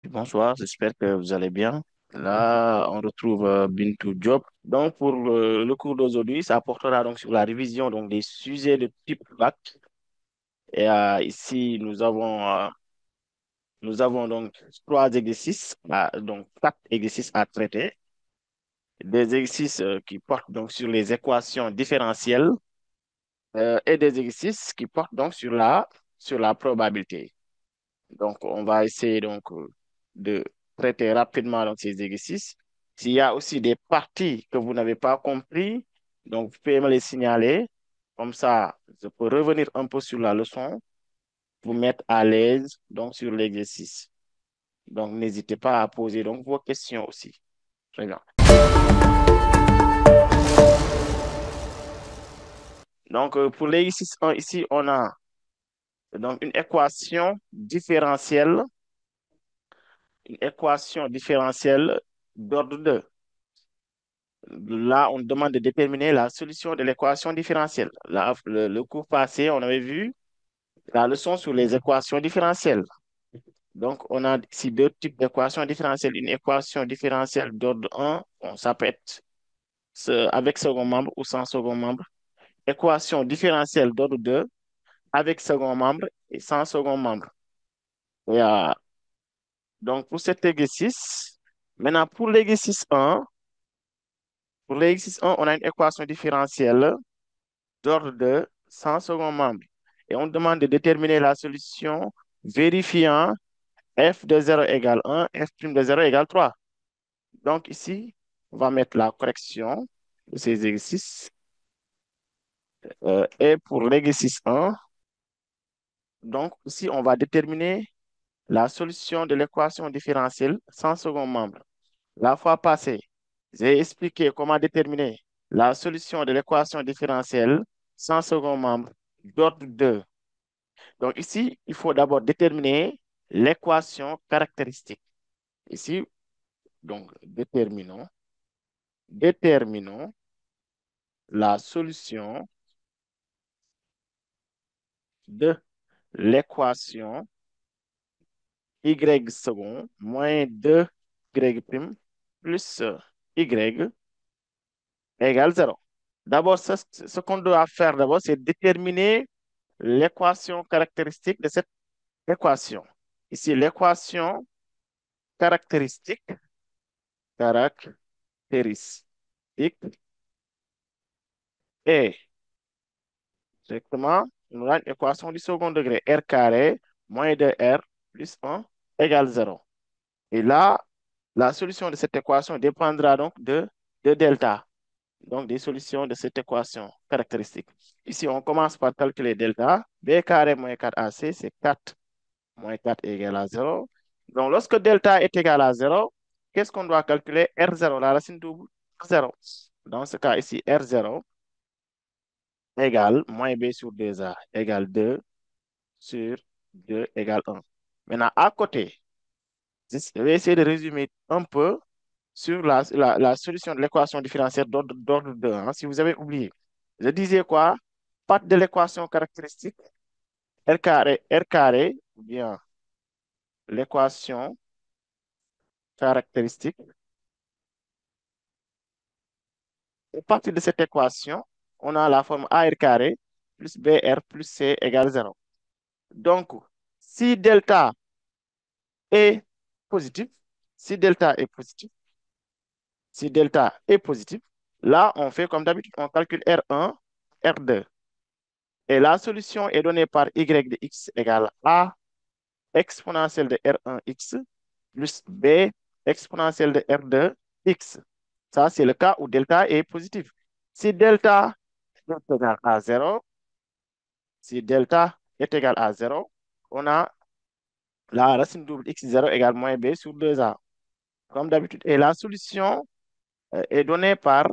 Bonsoir, j'espère que vous allez bien. Là, on retrouve Bintou Diop. Donc, pour le cours d'aujourd'hui, ça portera donc sur la révision donc, des sujets de type bac. Et ici, nous avons donc trois exercices, donc quatre exercices à traiter. Des exercices qui portent donc sur les équations différentielles et des exercices qui portent donc sur la probabilité. Donc, on va essayer donc de traiter rapidement donc, ces exercices. S'il y a aussi des parties que vous n'avez pas compris, donc vous pouvez me les signaler. Comme ça, je peux revenir un peu sur la leçon, vous mettre à l'aise donc sur l'exercice. Donc, n'hésitez pas à poser donc vos questions aussi. Très bien. Donc, pour l'exercice 1, ici, on a donc une équation différentielle d'ordre 2. Là, on demande de déterminer la solution de l'équation différentielle. Là, le cours passé, on avait vu la leçon sur les équations différentielles. Donc, on a ici deux types d'équations différentielles. Une équation différentielle d'ordre 1, bon, ça peut être avec second membre ou sans second membre. Équation différentielle d'ordre 2, avec second membre et sans second membre. Et, donc, pour cet exercice, maintenant, pour l'exercice 1, on a une équation différentielle d'ordre de 100 second membre. Et on demande de déterminer la solution vérifiant f de 0 égale 1, f' de 0 égale 3. Donc ici, on va mettre la correction de ces exercices. Et pour l'exercice 1, donc ici, on va déterminer la solution de l'équation différentielle sans second membre. La fois passée, j'ai expliqué comment déterminer la solution de l'équation différentielle sans second membre d'ordre 2. Donc ici, il faut d'abord déterminer l'équation caractéristique. Ici, donc, déterminons la solution de l'équation y second moins 2y prime plus y égale 0. D'abord, ce qu'on doit faire d'abord, c'est déterminer l'équation caractéristique de cette équation. Ici, l'équation caractéristique, caractéristique est directement on a une équation du second degré, r carré moins 2r plus 1 égale 0. Et là, la solution de cette équation dépendra donc de delta, donc des solutions de cette équation caractéristique. Ici, on commence par calculer delta. B carré moins 4AC, c'est 4 moins 4 égale à 0. Donc, lorsque delta est égal à 0, qu'est-ce qu'on doit calculer? R0, la racine double, 0. Dans ce cas ici, R0 égale moins B sur 2A égale 2 sur 2 égale 1. Maintenant, à côté, je vais essayer de résumer un peu sur la solution de l'équation différentielle d'ordre 2, hein, si vous avez oublié. Je disais quoi? Part de l'équation caractéristique, R carré, ou bien l'équation caractéristique. À partir de cette équation, on a la forme AR carré plus BR plus C égale 0. Donc, si delta est positif, si delta est positif, si delta est positif, là, on fait comme d'habitude, on calcule R1, R2. Et la solution est donnée par y de x égale a exponentielle de R1x plus b exponentielle de R2x. Ça, c'est le cas où delta est positif. Si delta est égal à 0, si delta est égal à 0, on a la racine double x0 égale moins b sur 2a, comme d'habitude. Et la solution est donnée par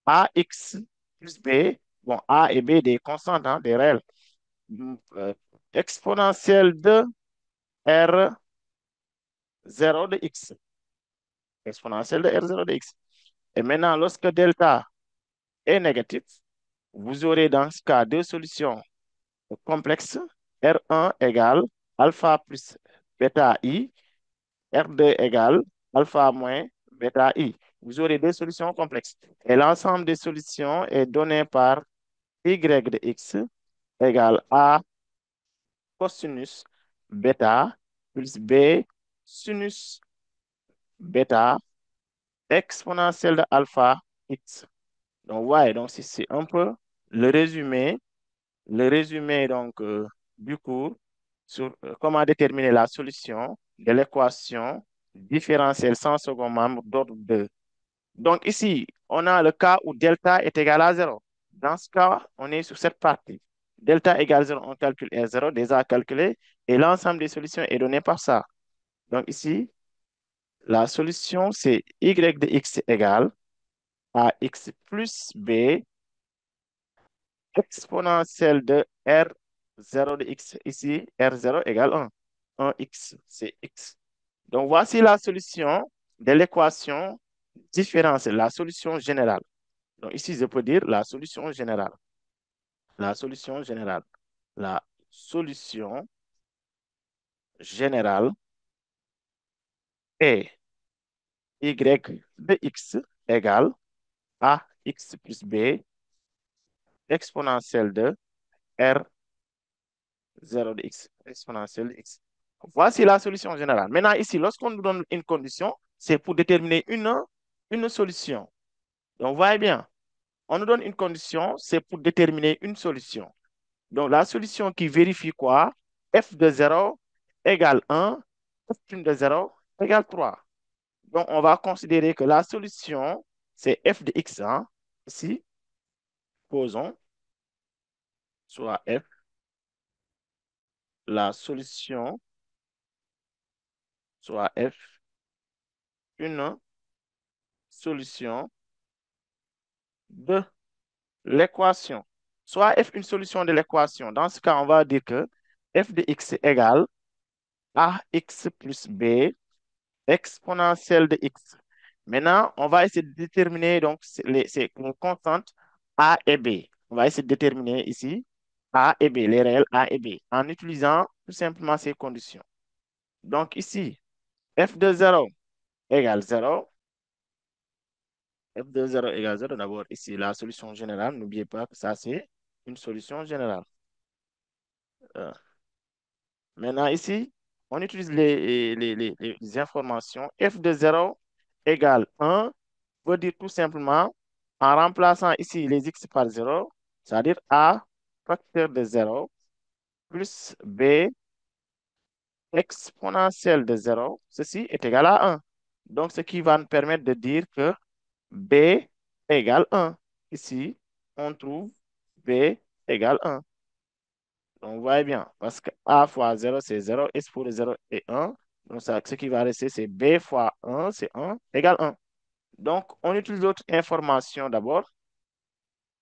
ax plus b. Bon, a et b des constantes, hein, des réels. Euh, exponentielle de R0 de x. Exponentielle de R0 de x. Et maintenant, lorsque delta est négatif, vous aurez dans ce cas deux solutions complexes. R1 égale alpha plus bêta i R2 égale alpha moins bêta I. Vous aurez deux solutions complexes. Et l'ensemble des solutions est donné par Y de X égale A cosinus bêta plus B sinus bêta exponentielle de alpha X. Donc, ouais, donc c'est un peu le résumé, donc, du cours sur comment déterminer la solution de l'équation différentielle sans second membre d'ordre 2. Donc ici, on a le cas où delta est égal à zéro. Dans ce cas, on est sur cette partie. Delta égale 0, on calcule R0, déjà calculé, et l'ensemble des solutions est donné par ça. Donc ici, la solution, c'est y de x égale à x plus b exponentielle de R0 de x. Ici, R0 égale 1. 1x, c'est x. Donc voici la solution de l'équation différentielle, la solution générale. Donc ici, je peux dire la solution générale. La solution générale. La solution générale est y de x égale à x plus b exponentielle de R0 de x exponentielle de x. Voici la solution générale. Maintenant, ici, lorsqu'on nous donne une condition, c'est pour déterminer une solution. Donc, vous voyez bien, on nous donne une condition, c'est pour déterminer une solution. Donc, la solution qui vérifie quoi? F de 0 égale 1, F' de 0 égale 3. Donc, on va considérer que la solution, c'est f de x. Hein. Ici, posons soit f, la solution, soit f, une solution de l'équation. Soit f une solution de l'équation. Dans ce cas, on va dire que f de x égale ax plus b exponentielle de x. Maintenant, on va essayer de déterminer donc ces constantes a et b. On va essayer de déterminer ici a et b, les réels a et b, en utilisant tout simplement ces conditions. Donc ici, f de 0 égale 0. F de 0 égale 0. D'abord, ici, la solution générale, n'oubliez pas que ça, c'est une solution générale. Euh, Maintenant, ici, on utilise les informations. F de 0 égale 1 veut dire tout simplement, en remplaçant ici les x par 0, c'est-à-dire a facteur de 0 plus b exponentielle de 0, ceci est égal à 1. Donc, ce qui va nous permettre de dire que b égale 1. Ici, on trouve b égale 1. Donc, vous voyez bien, parce que a fois 0, c'est 0, s pour le 0 est 1. Donc, ça, ce qui va rester, c'est b fois 1, c'est 1, égale 1. Donc, on utilise l'autre information d'abord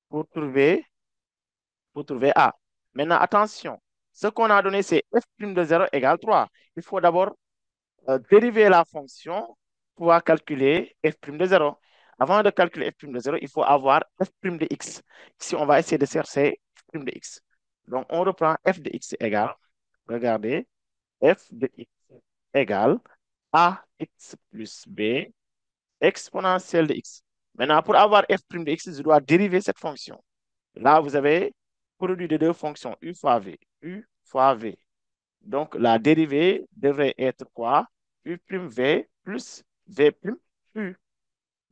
pour trouver, A. Maintenant, attention, ce qu'on a donné, c'est f' de 0 égale 3. Il faut d'abord dériver la fonction pour pouvoir calculer f' de 0. Avant de calculer f' de 0, il faut avoir f' de x. Ici, on va essayer de chercher f' de x. Donc, on reprend f de x égale, regardez, f de x égale ax plus b exponentielle de x. Maintenant, pour avoir f' de x, je dois dériver cette fonction. Là, vous avez produit de deux fonctions, u fois v. U fois v. Donc, la dérivée devrait être quoi? U prime v plus v prime u.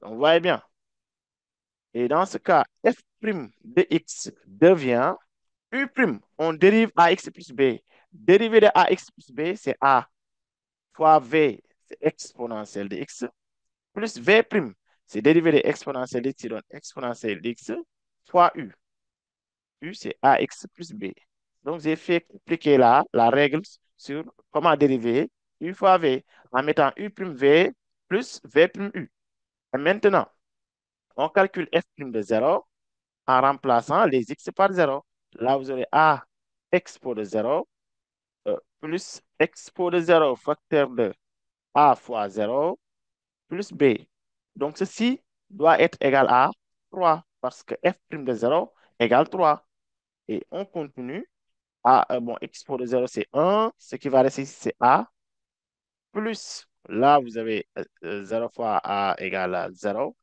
Donc, vous voyez bien. Et dans ce cas, f prime de x devient u prime. On dérive ax plus b. Dérivée de ax plus b, c'est a fois v, c'est exponentielle de x, plus v prime. C'est dérivé de exponentielle de x, donc exponentielle de x fois u. U, c'est ax plus b. Donc, j'ai fait appliquer là la règle sur comment dériver u fois v en mettant u prime v plus v prime u. Et maintenant, on calcule f prime de 0 en remplaçant les x par 0. Là, vous aurez a expo de 0 plus expo de 0 facteur de a fois 0 plus b. Donc, ceci doit être égal à 3 parce que f prime de 0 égale 3. Et on continue. Bon, expo de 0, c'est 1. Ce qui va rester ici, c'est A. Plus là, vous avez 0 fois A égale à 0.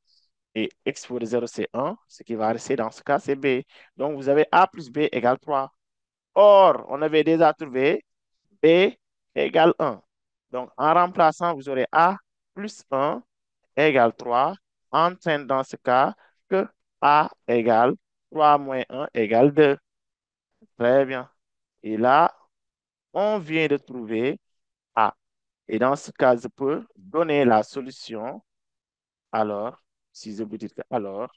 Et x fois de 0, c'est 1. Ce qui va rester dans ce cas, c'est B. Donc, vous avez A plus B égale 3. Or, on avait déjà trouvé B égale 1. Donc, en remplaçant, vous aurez A plus 1 égale 3, entraîne dans ce cas que A égale 3 moins 1 égale 2. Très bien. Et là, on vient de trouver A. Et dans ce cas, je peux donner la solution. Alors, si je vous dis que alors,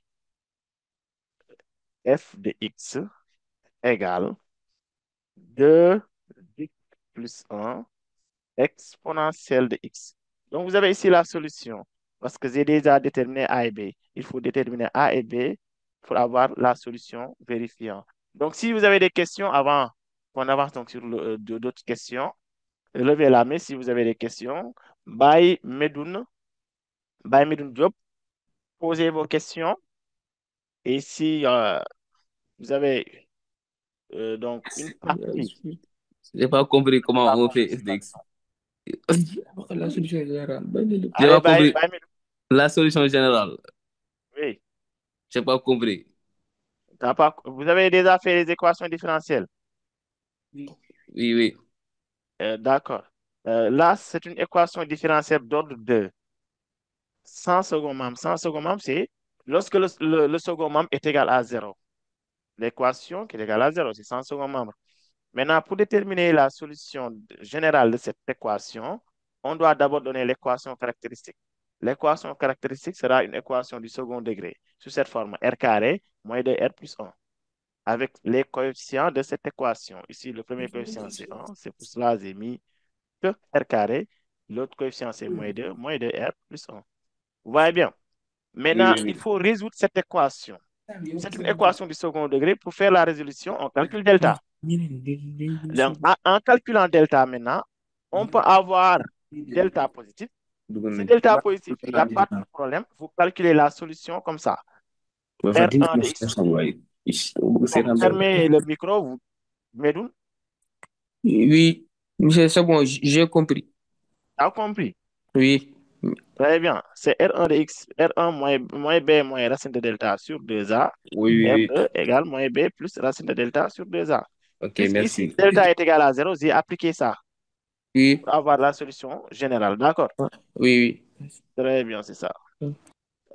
f de x égale 2 x plus 1 exponentielle de x. Donc, vous avez ici la solution. Parce que j'ai déjà déterminé A et B. Il faut déterminer A et B pour avoir la solution vérifiant. Donc, si vous avez des questions avant qu'on avance donc sur d'autres questions, levez la main si vous avez des questions. Bye Medoun Diop, posez vos questions. Et si vous avez donc une partie J'ai pas compris de comment la on fait fonction. f de x. La solution générale. J'ai Allez, pas compris bye Medoun. la solution générale. Oui. J'ai pas compris. Vous avez déjà fait les équations différentielles. Oui, oui. D'accord. Là, c'est une équation différentielle d'ordre 2. 100 second membre. 100 second membre, c'est lorsque le second membre est égal à 0. L'équation qui est égale à 0, c'est 100 second membre. Maintenant, pour déterminer la solution générale de cette équation, on doit d'abord donner l'équation caractéristique. L'équation caractéristique sera une équation du second degré sous cette forme r carré moins 2r plus 1 avec les coefficients de cette équation. Ici, le premier coefficient, c'est 1. C'est pour cela que j'ai mis que r carré. L'autre coefficient, c'est moins 2r plus 1. Vous voyez bien. Oui, Maintenant, oui, il oui. faut résoudre cette équation. C'est une équation du second degré. Pour faire la résolution, on calcule delta. Donc, en calculant delta maintenant, on peut avoir delta positif. Si delta positif, il n'y a pas de problème. Vous calculez la solution comme ça. R1 de x. Bon, fermez le micro, vous, Medoun, Oui, monsieur, c'est bon, j'ai compris. t'as compris. Oui, Très bien. C'est R1 de x, R1 moins B moins racine de delta sur 2A. oui, oui, oui. R2 égale moins B plus racine de delta sur 2A. Ok, Puisque ici, merci. delta est égal à 0, j'ai appliqué ça Oui, pour avoir la solution générale. D'accord? oui, Très bien, c'est ça. oui.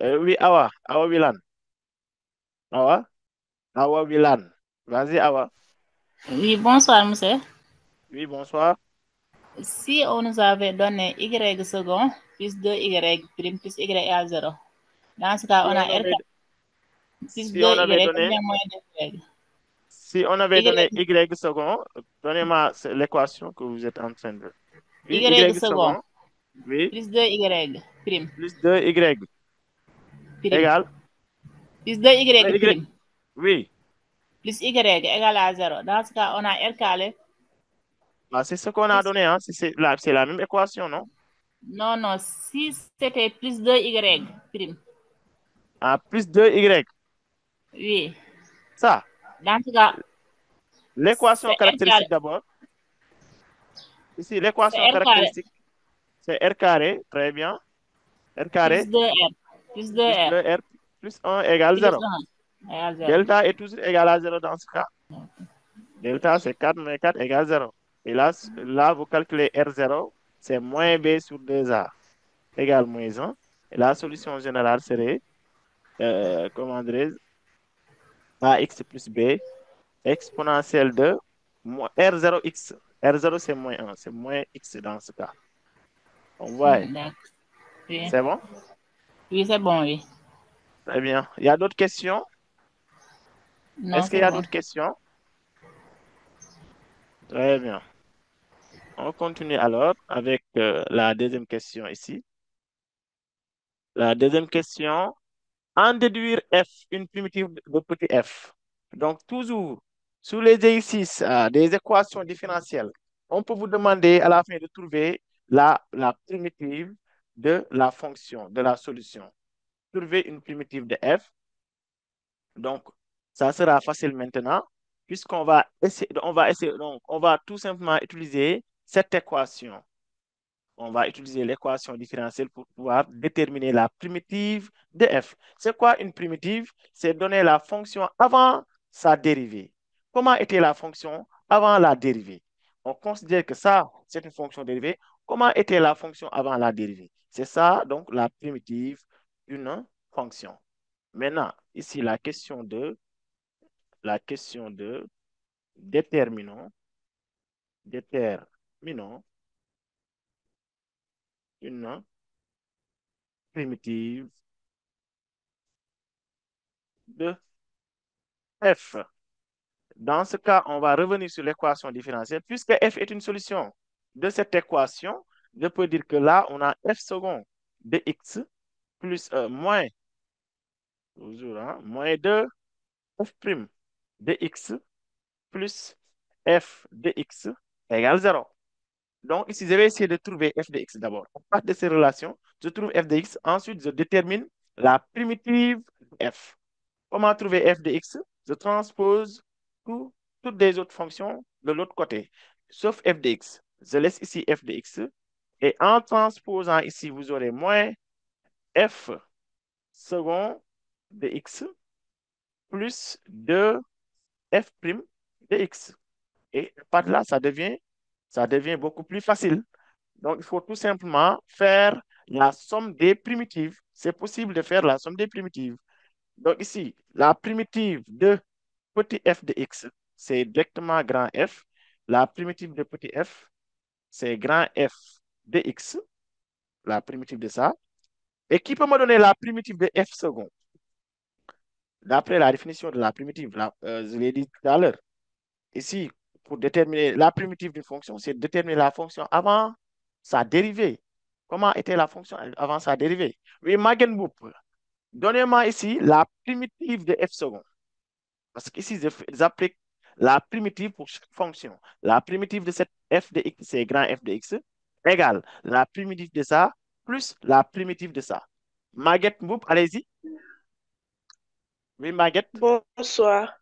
Oui, Awa Wilan. Awa, Awa Wilan. Vas-y, Awa. Oui, bonsoir, monsieur. Oui, bonsoir. Si on nous avait donné y second plus 2y prime plus y égale 0, dans ce cas, Si on a on r avait, plus si on avait 2y donné, combien moins 2y. si on avait donné Y, y second, donnez-moi l'équation que vous êtes en train de. Oui, y y second second, oui, plus 2y prime, plus 2y prime, égale plus 2y 2y. prime, Oui, plus y égale à 0. Dans ce cas, on a r carré bah, c'est ce qu'on a plus... donné, hein. C'est la même équation, non? Non, non, si c'était plus 2y prime, Ah, plus 2y. oui. Ça, Dans ce cas, l'équation c'est r carré, caractéristique d'abord. Ici, c'est l'équation r carré caractéristique, c'est r carré, très bien. R plus carré 2r, plus plus 2r, 2r plus 1 égale plus 0. 1 égale 0. Delta est toujours égal à 0 dans ce cas. Delta, c'est 4 moins 4 égale 0. Et là, vous calculez R0, c'est moins B sur 2A égale moins 1. Et la solution générale serait, comment dirais-je, AX plus B exponentielle de R0X. R0, c'est moins 1, c'est moins X dans ce cas. On voit, D'accord. Oui, c'est bon? oui c'est bon, oui. Très bien. Il y a d'autres questions? Non, Est-ce qu'il c'est y a bon. d'autres questions? Très bien. On continue alors avec la deuxième question ici. La deuxième question, en déduire f, une primitive de petit f. Donc, toujours, sous les exercices des équations différentielles, on peut vous demander à la fin de trouver la primitive de la fonction, de la solution. Trouver une primitive de f. Donc, ça sera facile maintenant, puisqu'on va essayer, on va essayer, donc, on va tout simplement utiliser cette équation. on va utiliser l'équation différentielle pour pouvoir déterminer la primitive de f. C'est quoi une primitive? C'est donner la fonction avant sa dérivée. Comment était la fonction avant la dérivée? On considère que ça, c'est une fonction dérivée. Comment était la fonction avant la dérivée? C'est ça, donc, la primitive d'une fonction. Maintenant, ici, la question de déterminons une primitive de f. Dans ce cas, on va revenir sur l'équation différentielle. Puisque f est une solution de cette équation, je peux dire que là, on a f second de x plus moins, toujours, hein, moins 2 f prime de x plus f de x égale 0. Donc, ici, je vais essayer de trouver f de x d'abord. À partir de ces relations, je trouve f de x. Ensuite, je détermine la primitive f. Comment trouver f de x? Je transpose toutes les autres fonctions de l'autre côté, sauf f de x. Je laisse ici f de x. Et en transposant ici, vous aurez moins f second de x plus 2 f prime de x. Et par là, ça devient beaucoup plus facile. Donc, il faut tout simplement faire la somme des primitives. C'est possible de faire la somme des primitives. Donc, ici, la primitive de petit f de x, c'est directement grand F. La primitive de petit f, c'est grand F de x, la primitive de ça. Et qui peut me donner la primitive de f second? D'après la définition de la primitive, je l'ai dit tout à l'heure. Ici, pour déterminer la primitive d'une fonction, c'est déterminer la fonction avant sa dérivée. Comment était la fonction avant sa dérivée? Oui, Magenboop, donnez-moi ici la primitive de f second. Parce qu'ici, j'applique la primitive pour chaque fonction. La primitive de cette f de x, c'est grand F de x, égale la primitive de ça plus la primitive de ça. Maguette Mboup, allez-y. Oui, Maguette. Bonsoir.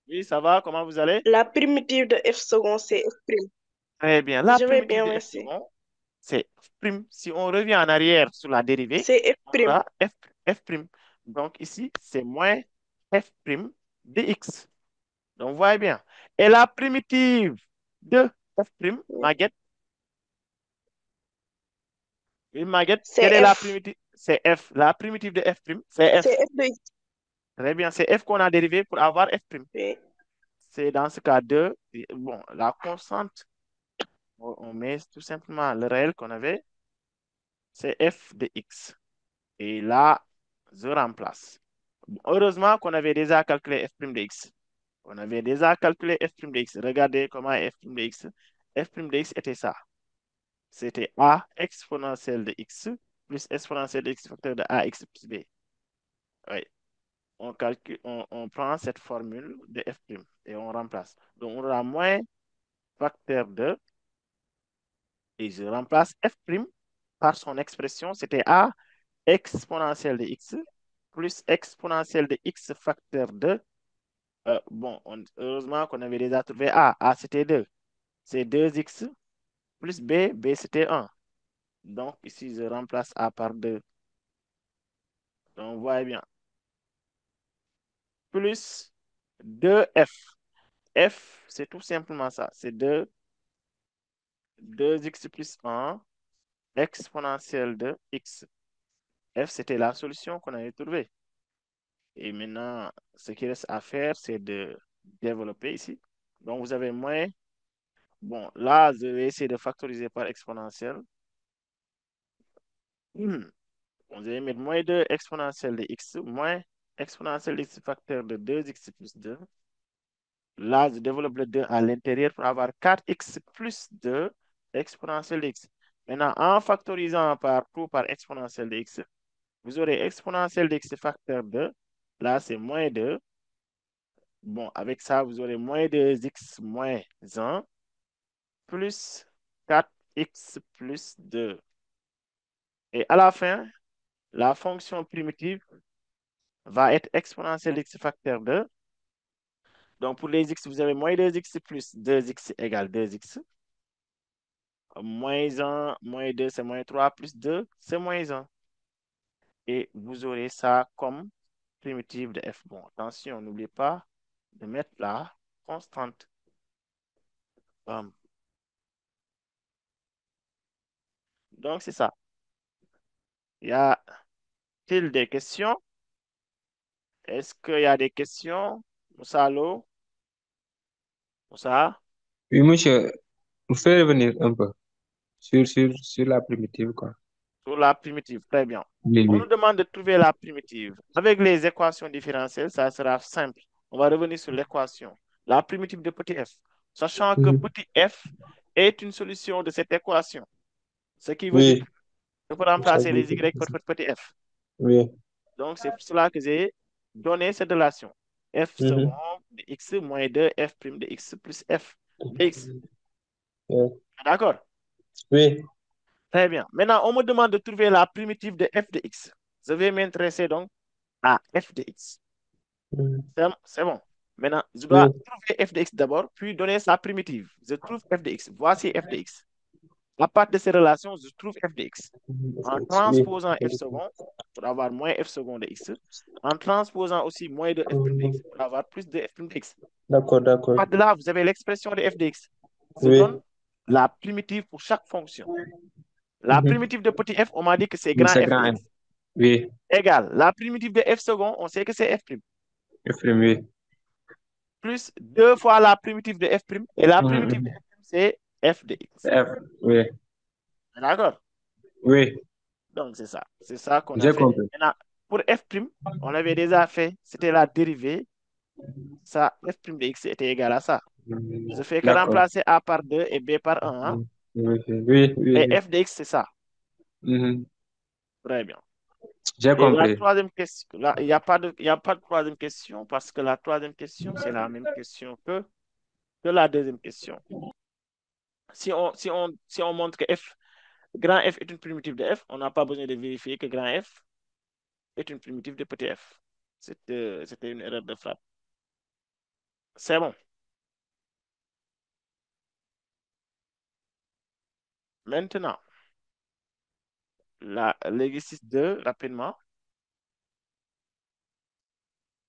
Oui, ça va, comment vous allez? La primitive de f second, c'est f prime. Très bien. La Je vais primitive bien, de f merci. second, c'est f prime. Si on revient en arrière sur la dérivée, C'est f on prime. aura f prime. Donc ici, c'est moins f prime de x. Donc, vous voyez bien. Et la primitive de f prime, Maguette, oui, Maguette, quelle est C'est la f. primitive? C'est f. La primitive de f prime, c'est C'est f. f de x. Très bien, c'est f qu'on a dérivé pour avoir f prime. Oui. C'est dans ce cas de, bon, la constante, on met tout simplement le réel qu'on avait, c'est f de x. Et là, je remplace. Heureusement qu'on avait déjà calculé f prime de x. On avait déjà calculé f prime de x. Regardez comment f prime de x. F prime de x était ça. C'était a exponentielle de x plus exponentielle de x facteur de ax plus b. Oui. On prend cette formule de f' et on remplace. Donc, on aura moins facteur de, et je remplace f' par son expression, c'était a exponentielle de x plus exponentielle de x facteur de, bon, heureusement qu'on avait déjà trouvé a. A, c'était 2. C'est 2x plus b. B, c'était 1. Donc, ici, je remplace a par 2. Donc, vous voyez bien. Plus 2f. F, c'est tout simplement ça. C'est 2x plus 1 exponentielle de x. F, c'était la solution qu'on avait trouvée. Et maintenant, ce qui reste à faire, c'est de développer ici. Donc, vous avez moins. Bon, là, je vais essayer de factoriser par exponentielle. On va mettre moins 2 exponentielle de x moins exponentielle de x facteur de 2x plus 2. Là, je développe le 2 à l'intérieur pour avoir 4x plus 2 exponentielle de x. Maintenant, en factorisant par exponentielle de x, vous aurez exponentielle de x facteur 2. Là, c'est moins 2. Bon, avec ça, vous aurez moins 2x moins 1 plus 4x plus 2. Et à la fin, la fonction primitive va être exponentielle de x facteur 2. Donc, pour les x, vous avez moins 2x plus 2x égale 2x. Moins 1, moins 2, c'est moins 3, plus 2, c'est moins 1. Et vous aurez ça comme primitive de f. Bon, attention, n'oubliez pas de mettre la constante. Donc, c'est ça. Y a-t-il des questions? Est-ce qu'il y a des questions? Moussa, allô? Moussa? Oui, monsieur, vous faites revenir un peu sur la primitive, quoi. Sur la primitive, très bien. Oui, On oui. nous demande de trouver la primitive. Avec les équations différentielles, ça sera simple. On va revenir sur l'équation. La primitive de petit f. Sachant que Mhm. petit f est une solution de cette équation. Ce qui veut dire Oui, que je peux ça remplacer dit les que y par petit f. oui. Donc, c'est pour cela que j'ai donné cette relation. F second Mhm. de x moins 2 f prime de x plus f de x. Oui. D'accord? Oui. Très bien. Maintenant, on me demande de trouver la primitive de f de x. Je vais m'intéresser donc à f de x. Mhm. C'est bon. Maintenant, je dois Oui. trouver f de x d'abord, puis donner sa primitive. Je trouve f de x. Voici f de x. À partir de ces relations, je trouve f de x. En Oui. transposant f second pour avoir moins f second de x. En transposant aussi moins de f prime de x pour avoir plus de f prime de x. D'accord, À d'accord. partir de là, vous avez l'expression de f de x. Je donne Oui. la primitive pour chaque fonction. La Mhm. primitive de petit f, on m'a dit que c'est Oui, grand c'est f de grand F. x. Oui. Égale la primitive de f second, on sait que c'est f prime. F prime, oui. Plus 2 fois la primitive de f prime. Et la Mhm, primitive de mhm. f prime, c'est f de x. F, oui. D'accord? Oui. Donc, c'est ça. C'est ça qu'on a J'ai fait. compris. Maintenant, pour f prime, on avait déjà fait, c'était la dérivée. Ça, f prime de x était égal à ça. Mhm. Je fais que D'accord. remplacer a par 2 et b par 1. Mhm. Oui, oui, oui, Et oui. f de x, c'est ça. Mhm. Très bien. J'ai Et la compris. troisième question, là, il y a pas de troisième question parce que la troisième question, c'est la même question que la deuxième question. Si on montre que grand F est une primitive de F, on n'a pas besoin de vérifier que grand F est une primitive de petit f. C'était une erreur de frappe. C'est bon. Maintenant, l'exercice 2, rapidement.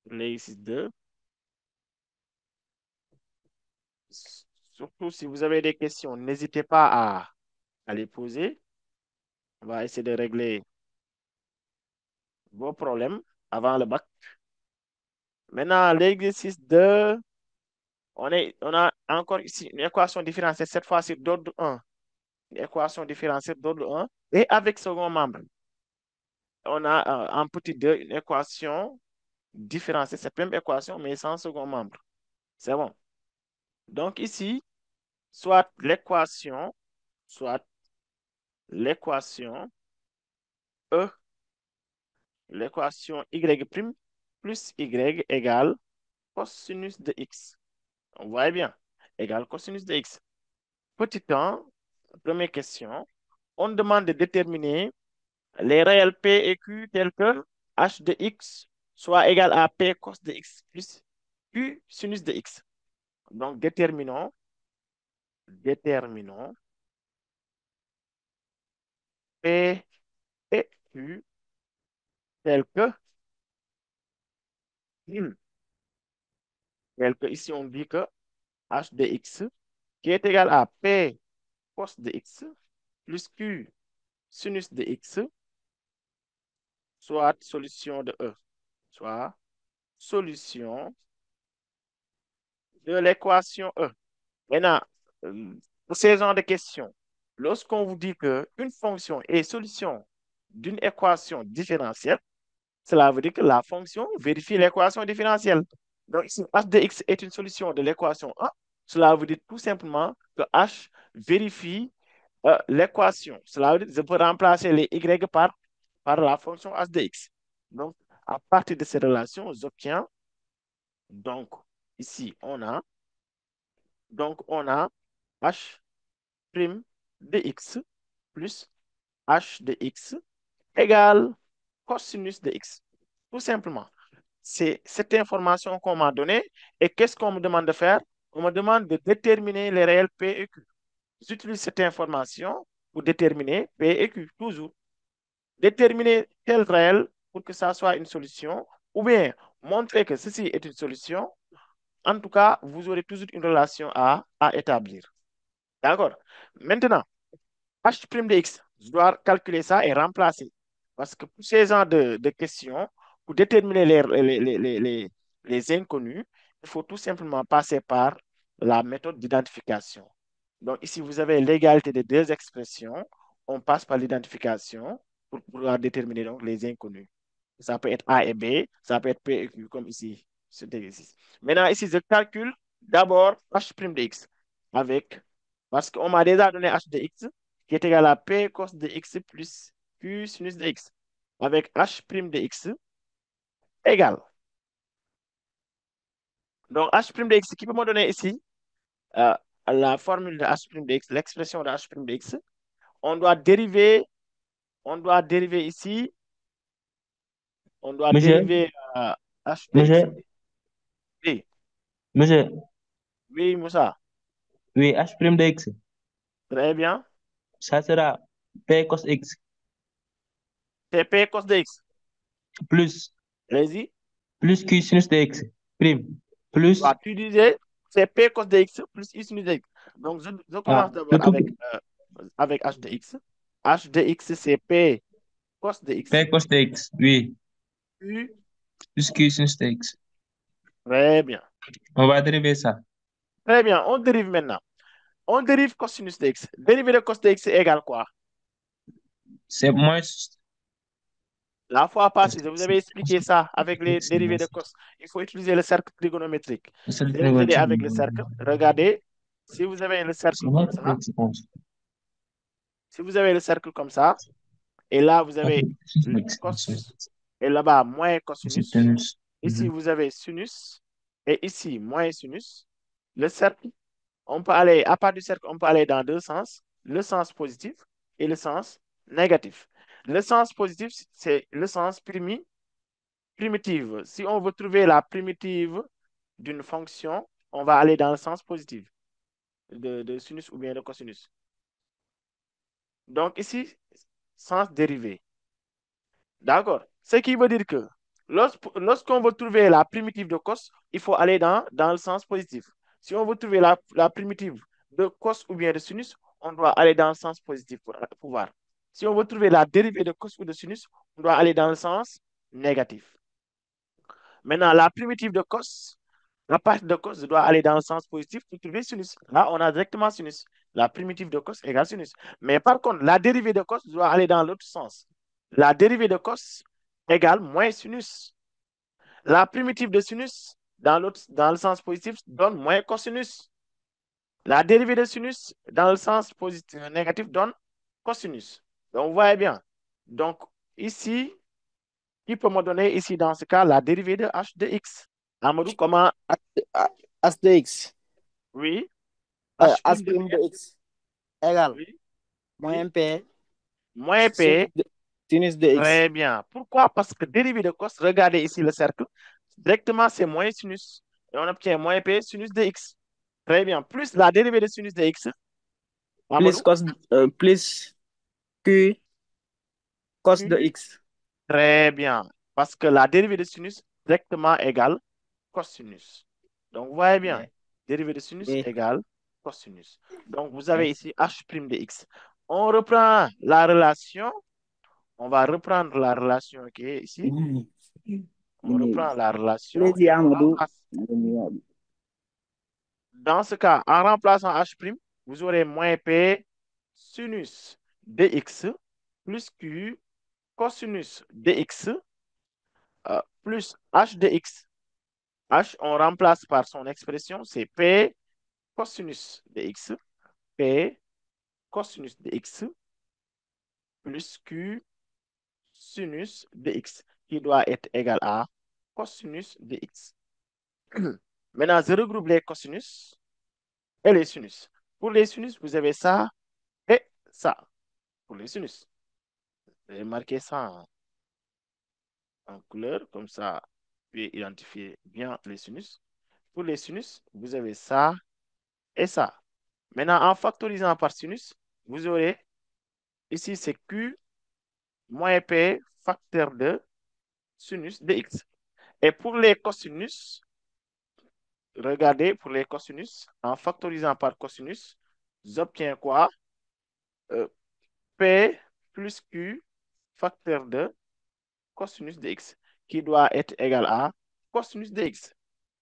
L'exercice 2. Surtout si vous avez des questions, n'hésitez pas à les poser. On va essayer de régler vos problèmes avant le bac. Maintenant, l'exercice 2, on a encore ici une équation différentielle, cette fois-ci d'ordre 1. Une équation différentielle d'ordre 1. Et avec second membre, on a en petit 2 une équation différencier cette même équation, mais sans second membre. C'est bon. Donc ici, soit l'équation E, l'équation Y' plus Y égale cosinus de X. On voit bien. Égale cosinus de X. Petit 1, première question. On demande de déterminer les réels P et Q tels que H de X soit égal à P cos de X plus Q sinus de X. Donc, déterminons P et Q tel que, hmm, ici on dit que h de x qui est égal à P cos de x plus Q sinus de x, soit solution de E, soit solution de l'équation E. Maintenant, pour ces genres de questions, lorsqu'on vous dit qu'une fonction est solution d'une équation différentielle, cela veut dire que la fonction vérifie l'équation différentielle. Donc, si h de x est une solution de l'équation 1, cela veut dire tout simplement que h vérifie l'équation. Cela veut dire que je peux remplacer les y par la fonction h de x. Donc, à partir de ces relations, j'obtiens, donc, ici, on a h' de x plus h de x égale cosinus de x. Tout simplement. C'est cette information qu'on m'a donnée. Et qu'est-ce qu'on me demande de faire? On me demande de déterminer les réels P et Q. j'utilise cette information pour déterminer P et Q, toujours. Déterminer tel réel pour que ça soit une solution, ou bien montrer que ceci est une solution. En tout cas, vous aurez toujours une relation à établir. D'accord? Maintenant, H' de x, je dois calculer ça et remplacer. Parce que pour ces genres de questions, pour déterminer les inconnus, il faut tout simplement passer par la méthode d'identification. Donc ici, vous avez l'égalité des deux expressions. On passe par l'identification pour pouvoir déterminer donc les inconnus. Ça peut être A et B, ça peut être P et Q, comme ici, cet exercice. Maintenant, ici, je calcule d'abord H' de x avec, parce qu'on m'a déjà donné H de x qui est égal à P cos de x plus Q sinus de x, avec H' de x égale. Donc, H' de x qui peut me donner ici euh, la formule de H' de x, l'expression de H' de x. On doit dériver ici, on doit Monsieur, dériver H de x. monsieur, Oui, monsieur, oui, Moussa, oui, H' de x, très bien. ça sera P cos x C'est P cos de x. plus, Allez-y. plus Q sinus de x, prime, plus, Tu disais, c'est P cos de x plus I sinus de x. Donc, je commence le d'abord tout, avec H de x. H de x, c'est P cos de x. P cos de x, oui, Q, plus Q sinus de x. très bien. On va dériver ça. Très bien, on dérive maintenant. On dérive cosinus de x. Dérivé de cos de x égale quoi? C'est moins, La fois passée, je vous avais expliqué ça avec les dérivés de cos. Il faut utiliser le cercle trigonométrique. Je vais vous aider avec le cercle. Regardez, si vous avez le cercle comme ça, si vous avez le cercle comme ça, et là, vous avez le cos, et là-bas, moins cosinus. Ici, vous avez sinus, et ici, moins sinus. Le cercle, on peut aller, à part du cercle, on peut aller dans deux sens, le sens positif et le sens négatif. Le sens positif, c'est le sens primitive. Si on veut trouver la primitive d'une fonction, on va aller dans le sens positif de sinus ou bien de cosinus. Donc ici, sens dérivé. D'accord? Ce qui veut dire que lorsqu'on veut trouver la primitive de cos, il faut aller dans le sens positif. Si on veut trouver la primitive de cos ou bien de sinus, on doit aller dans le sens positif pour voir. Si on veut trouver la dérivée de cos ou de sinus, on doit aller dans le sens négatif. Maintenant, la primitive de cos, la partie de cos doit aller dans le sens positif pour trouver sinus. Là, on a directement sinus. La primitive de cos égale sinus. Mais par contre, la dérivée de cos doit aller dans l'autre sens. La dérivée de cos égale moins sinus. La primitive de sinus, dans le sens positif, donne moins cosinus. La dérivée de sinus, dans le sens positif, négatif, donne cosinus. Donc, vous voyez bien. Donc, ici, qui peut me donner ici, dans ce cas, la dérivée de h de x? Amadou, comment? H de x, Oui. H' H de prime x, de x égale oui, moins oui. P Moins P, sinus de x. très bien. Pourquoi? Parce que dérivée de cos, regardez ici le cercle, directement c'est moins sinus. Et on obtient moins P sinus de x. Très bien. Plus la dérivée de sinus de x, Plus Amadou, cos, plus Q cos de Q, x. très bien. Parce que la dérivée de sinus directement égale cosinus. Donc, vous voyez bien, Oui. dérivée de sinus Oui. égale cosinus. Donc, vous avez ici h' de x. On reprend la relation. On va reprendre la relation qui est ici. On reprend la relation Allez-y, et on Amadou. remplace. Dans ce cas, en remplaçant h', vous aurez moins p sinus dx plus q cosinus dx plus h de x. H, on remplace par son expression, c'est p cosinus dx, p cosinus dx plus q sinus dx, qui doit être égal à cosinus dx. Maintenant, je regroupe les cosinus et les sinus. Pour les sinus, vous avez ça et ça. Pour les sinus, j'ai marqué ça en couleur, comme ça, vous pouvez identifier bien les sinus. Pour les sinus, vous avez ça et ça. Maintenant, en factorisant par sinus, vous aurez ici, c'est Q moins P facteur de sinus de X. Et pour les cosinus, regardez, pour les cosinus, en factorisant par cosinus, j'obtiens quoi? P plus Q facteur de cosinus de X, qui doit être égal à cosinus de X.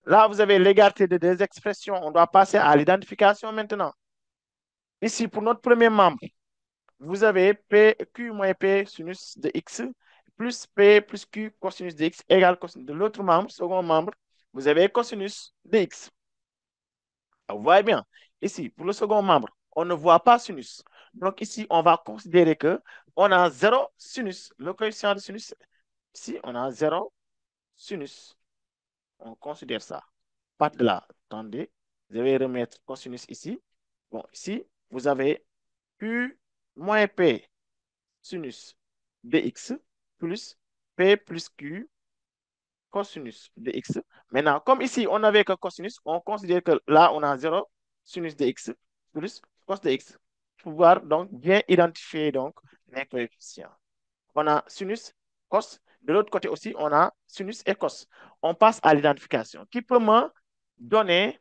Là, vous avez l'égalité de deux expressions. On doit passer à l'identification maintenant. Ici, pour notre premier membre, vous avez P, Q moins P sinus de X plus P plus Q cosinus de X égale cosinus de l'autre membre, second membre, vous avez cosinus de X. Vous voyez bien, ici, pour le second membre, on ne voit pas sinus. Donc ici, on va considérer que on a 0 sinus. Le coefficient de sinus, ici, on a 0 sinus. On considère ça. Pas de là. Attendez, je vais remettre cosinus ici. Bon, ici, vous avez Q moins P sinus dx plus P plus Q cosinus de x. Maintenant, comme ici, on n'avait que cosinus, on considère que là, on a 0 sinus de x plus cos de x. Pour pouvoir donc bien identifier donc les coefficients. On a sinus, cos. De l'autre côté aussi, on a sinus et cos. On passe à l'identification. Qui peut me donner,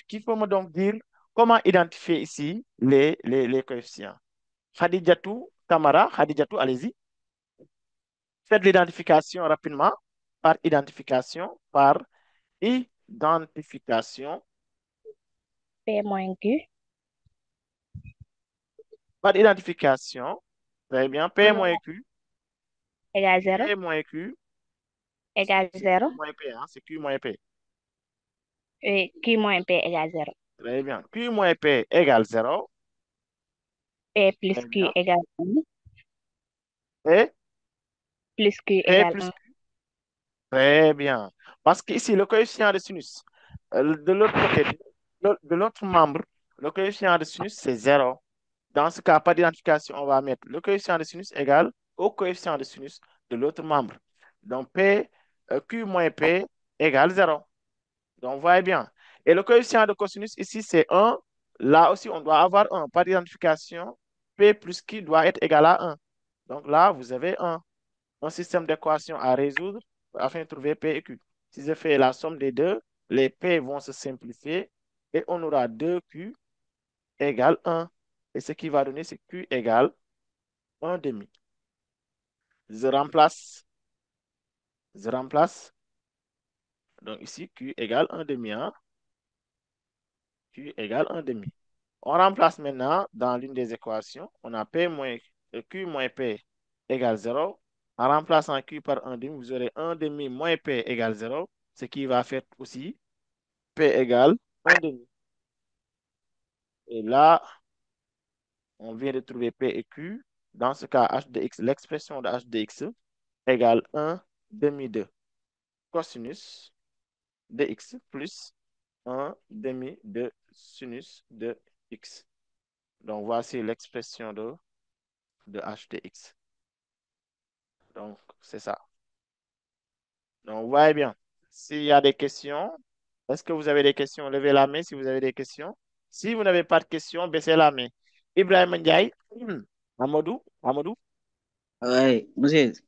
qui peut me donc dire comment identifier ici les coefficients? Khadijatou Tamara, Khadijatou, allez-y. Faites l'identification rapidement par identification, par identification, P moins Q par identification. Très bien. P moins Q, égale 0 P moins Q, égale c'est Q 0 moins P, hein, c'est Q moins P. et Q moins P égale 0. Très bien. Q moins P égale 0. P plus Très Q bien. égale 1 Et plus Q P égale plus 1. Q. Très bien. Parce qu'ici, le coefficient de sinus, de l'autre côté, de l'autre membre, le coefficient de sinus, c'est 0. Dans ce cas, pas d'identification, on va mettre le coefficient de sinus égal au coefficient de sinus de l'autre membre. Donc, Q moins P égale 0. Donc, vous voyez bien. Et le coefficient de cosinus ici, c'est 1. Là aussi, on doit avoir 1. Par identification, P plus Q doit être égal à 1. Donc là, vous avez un système d'équations à résoudre afin de trouver P et Q. Si je fais la somme des deux, les P vont se simplifier et on aura 2Q égale 1. Et ce qui va donner, c'est Q égale 1 demi. Je remplace. Je remplace. Donc ici, Q égale 1 demi. Hein? Q égale 1 demi. On remplace maintenant dans l'une des équations. On a Q moins P égale 0. En remplaçant Q par 1 demi, vous aurez 1 demi moins P égale 0. Ce qui va faire aussi P égale 1 demi. Et là, on vient de trouver P et Q. Dans ce cas, h de x, l'expression de h de x égale 1 demi de cosinus de x plus 1 demi de sinus de x. Donc, voici l'expression de h de x. Donc, c'est ça. Donc, vous voyez bien. S'il y a des questions, est-ce que vous avez des questions? Levez la main si vous avez des questions. Si vous n'avez pas de questions, baissez la main. Ibrahim Ndiaye, Amadou, Ouais, monsieur, ce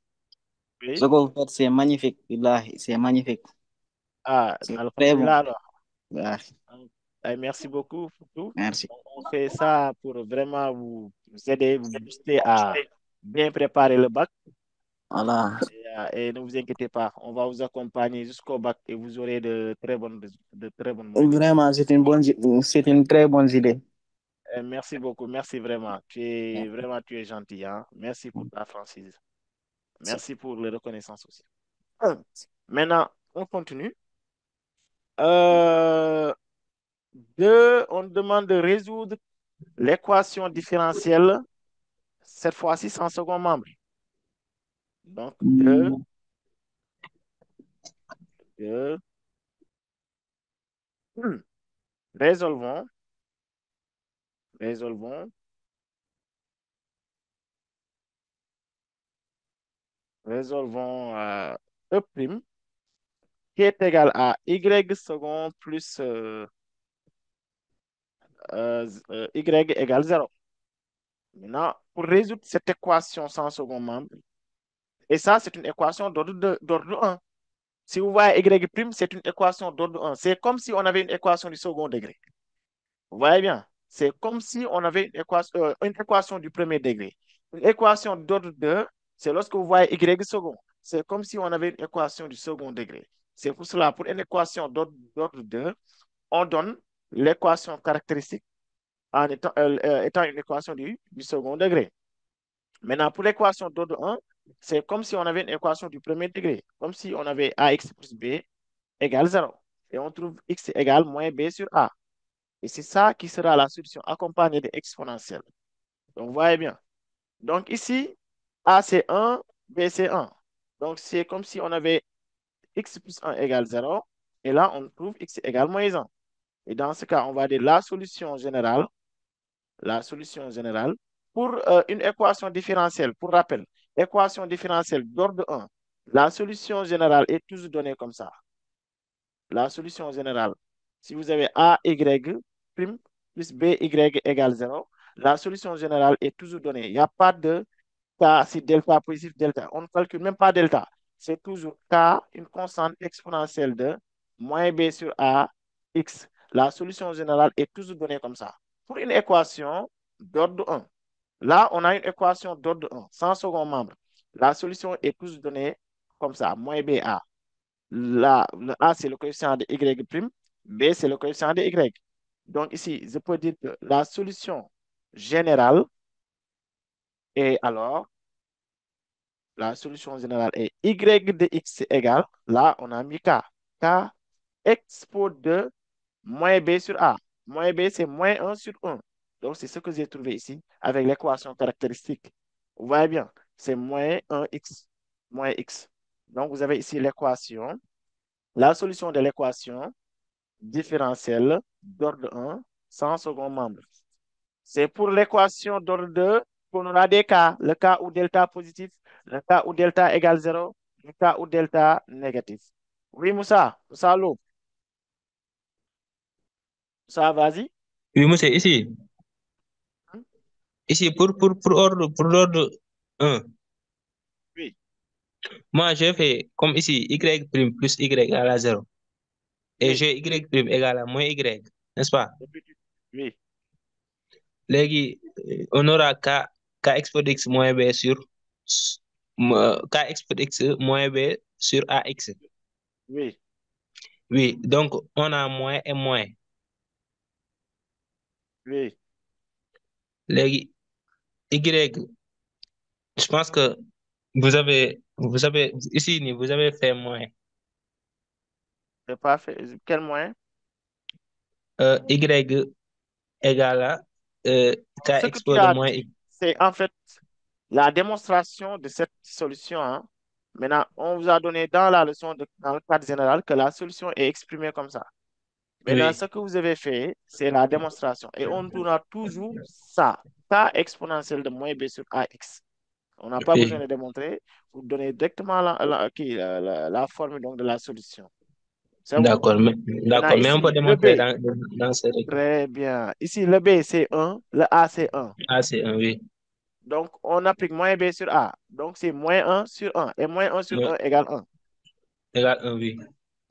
oui. que vous faites, c'est magnifique. Wallahi, c'est magnifique. Ah, C'est très bon. alhamdulillah alors. Ouais, Merci beaucoup pour tout. merci. On fait ça pour vraiment vous aider, vous booster à bien préparer le bac. Voilà. Et ne vous inquiétez pas, on va vous accompagner jusqu'au bac et vous aurez de très bonnes moyennes. Vraiment, c'est une très bonne idée. Merci beaucoup, merci vraiment. Tu es gentil, hein. Merci pour ta franchise. Merci pour la reconnaissance aussi. Maintenant, on continue. Euh, on demande de résoudre l'équation différentielle, cette fois-ci sans second membre. Donc, Hmm. deux. Résolvons, résolvons, résolvons E' qui est égal à Y second plus y égale 0. Maintenant, pour résoudre cette équation sans second membre, et ça, c'est une équation d'ordre 1. Si vous voyez y', c'est une équation d'ordre 1. C'est comme si on avait une équation du second degré. Vous voyez bien? C'est comme si on avait une équation du premier degré. Une équation d'ordre 2, c'est lorsque vous voyez y second. C'est comme si on avait une équation du second degré. C'est pour cela, pour une équation d'ordre 2, on donne l'équation caractéristique en étant une équation du second degré. Maintenant, pour l'équation d'ordre 1, c'est comme si on avait une équation du premier degré, comme si on avait ax plus b égale 0. Et on trouve x égale moins b sur a. Et c'est ça qui sera la solution accompagnée de exponentielle. Donc, vous voyez bien. Donc, ici, a c'est 1, b c'est 1. Donc, c'est comme si on avait x plus 1 égale 0. Et là, on trouve x égale moins 1. Et dans ce cas, on va dire la solution générale pour une équation différentielle. Pour rappel, équation différentielle d'ordre 1, la solution générale est toujours donnée comme ça. La solution générale, si vous avez AY' plus BY égale 0, la solution générale est toujours donnée. Il n'y a pas de K si delta positif, delta. On ne calcule même pas delta. C'est toujours K, une constante exponentielle de moins B sur A, X. La solution générale est toujours donnée comme ça. Pour une équation d'ordre 1, là, on a une équation d'ordre 1, sans second membre. La solution est toujours donnée comme ça, moins BA. Là, le A, c'est le coefficient de Y', B, c'est le coefficient de Y. Donc ici, je peux dire que la solution générale est alors, la solution générale est Y de X égale, là, on a mis K. K expo de moins B sur A. Moins B, c'est moins 1 sur 1. Donc, c'est ce que j'ai trouvé ici avec l'équation caractéristique. Vous voyez bien, c'est moins 1x, moins x. Donc, vous avez ici l'équation, la solution de l'équation différentielle d'ordre 1 sans second membre. C'est pour l'équation d'ordre 2 qu'on aura des cas. Le cas où delta positif, le cas où delta égale 0, le cas où delta négatif. Oui, Moussa, Moussa Lo, Moussa, vas-y. Oui, monsieur, ici pour l'ordre 1, Oui, moi, j'ai fait comme ici, y' plus y égale à 0. Et oui, j'ai y' égale à moins y, n'est-ce pas? oui, Léegi, on aura k expo de x moins b sur k expo de x moins b sur ax. oui, Oui, donc on a moins et moins. oui. Léegi, y, je pense que ici, vous avez fait moins. C'est parfait. Quel moyen? Y égale à k Ce que expo tu de as moins dit, x. c'est en fait la démonstration de cette solution, hein. Maintenant, on vous a donné dans la leçon, dans le cadre général, que la solution est exprimée comme ça. Maintenant, Oui, ce que vous avez fait, c'est la démonstration. Et on tourne toujours ça, k exponentielle de moins b sur ax. On n'a pas besoin oui. de démontrer. Vous donnez directement la formule donc, de la solution. C'est bon? Maintenant, D'accord, mais on peut ici, le démontrer b, dans ce truc. très bien. Ici, le b, c'est 1, le a, c'est 1. Ah, c'est un oui. Donc, on applique moins b sur a. Donc, c'est moins 1 sur 1. Et moins 1 sur Moins 1 égale 1. égale un oui.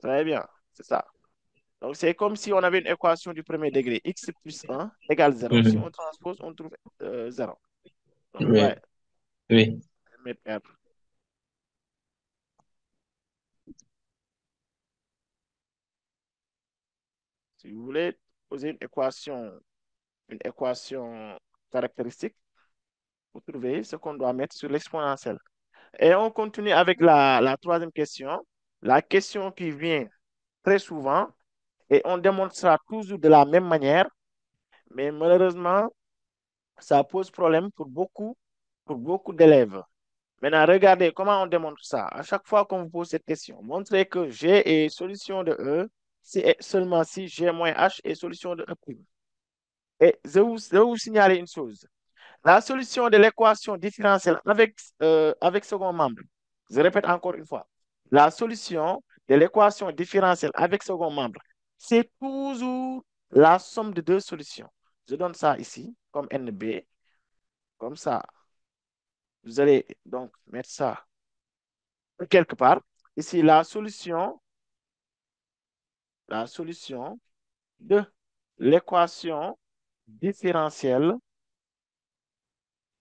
Très bien, c'est ça. Donc, c'est comme si on avait une équation du premier degré. X plus 1 égale 0. Si Mhm. on transpose, on trouve 0. Donc, vous voyez, Oui, oui. mettre R. Si vous voulez poser une équation caractéristique, vous trouvez ce qu'on doit mettre sur l'exponentielle. Et on continue avec la troisième question. La question qui vient très souvent, et on démontre ça toujours de la même manière, mais malheureusement, ça pose problème pour beaucoup d'élèves. Maintenant, regardez comment on démontre ça. À chaque fois qu'on vous pose cette question, montrez que G est solution de E seulement si G moins H est solution de E'. Et je vais vous signaler une chose. La solution de l'équation différentielle avec second membre, je répète encore une fois, la solution de l'équation différentielle avec second membre, c'est toujours la somme de deux solutions. Je donne ça ici comme NB, comme ça. Vous allez donc mettre ça quelque part. Ici, la solution de l'équation différentielle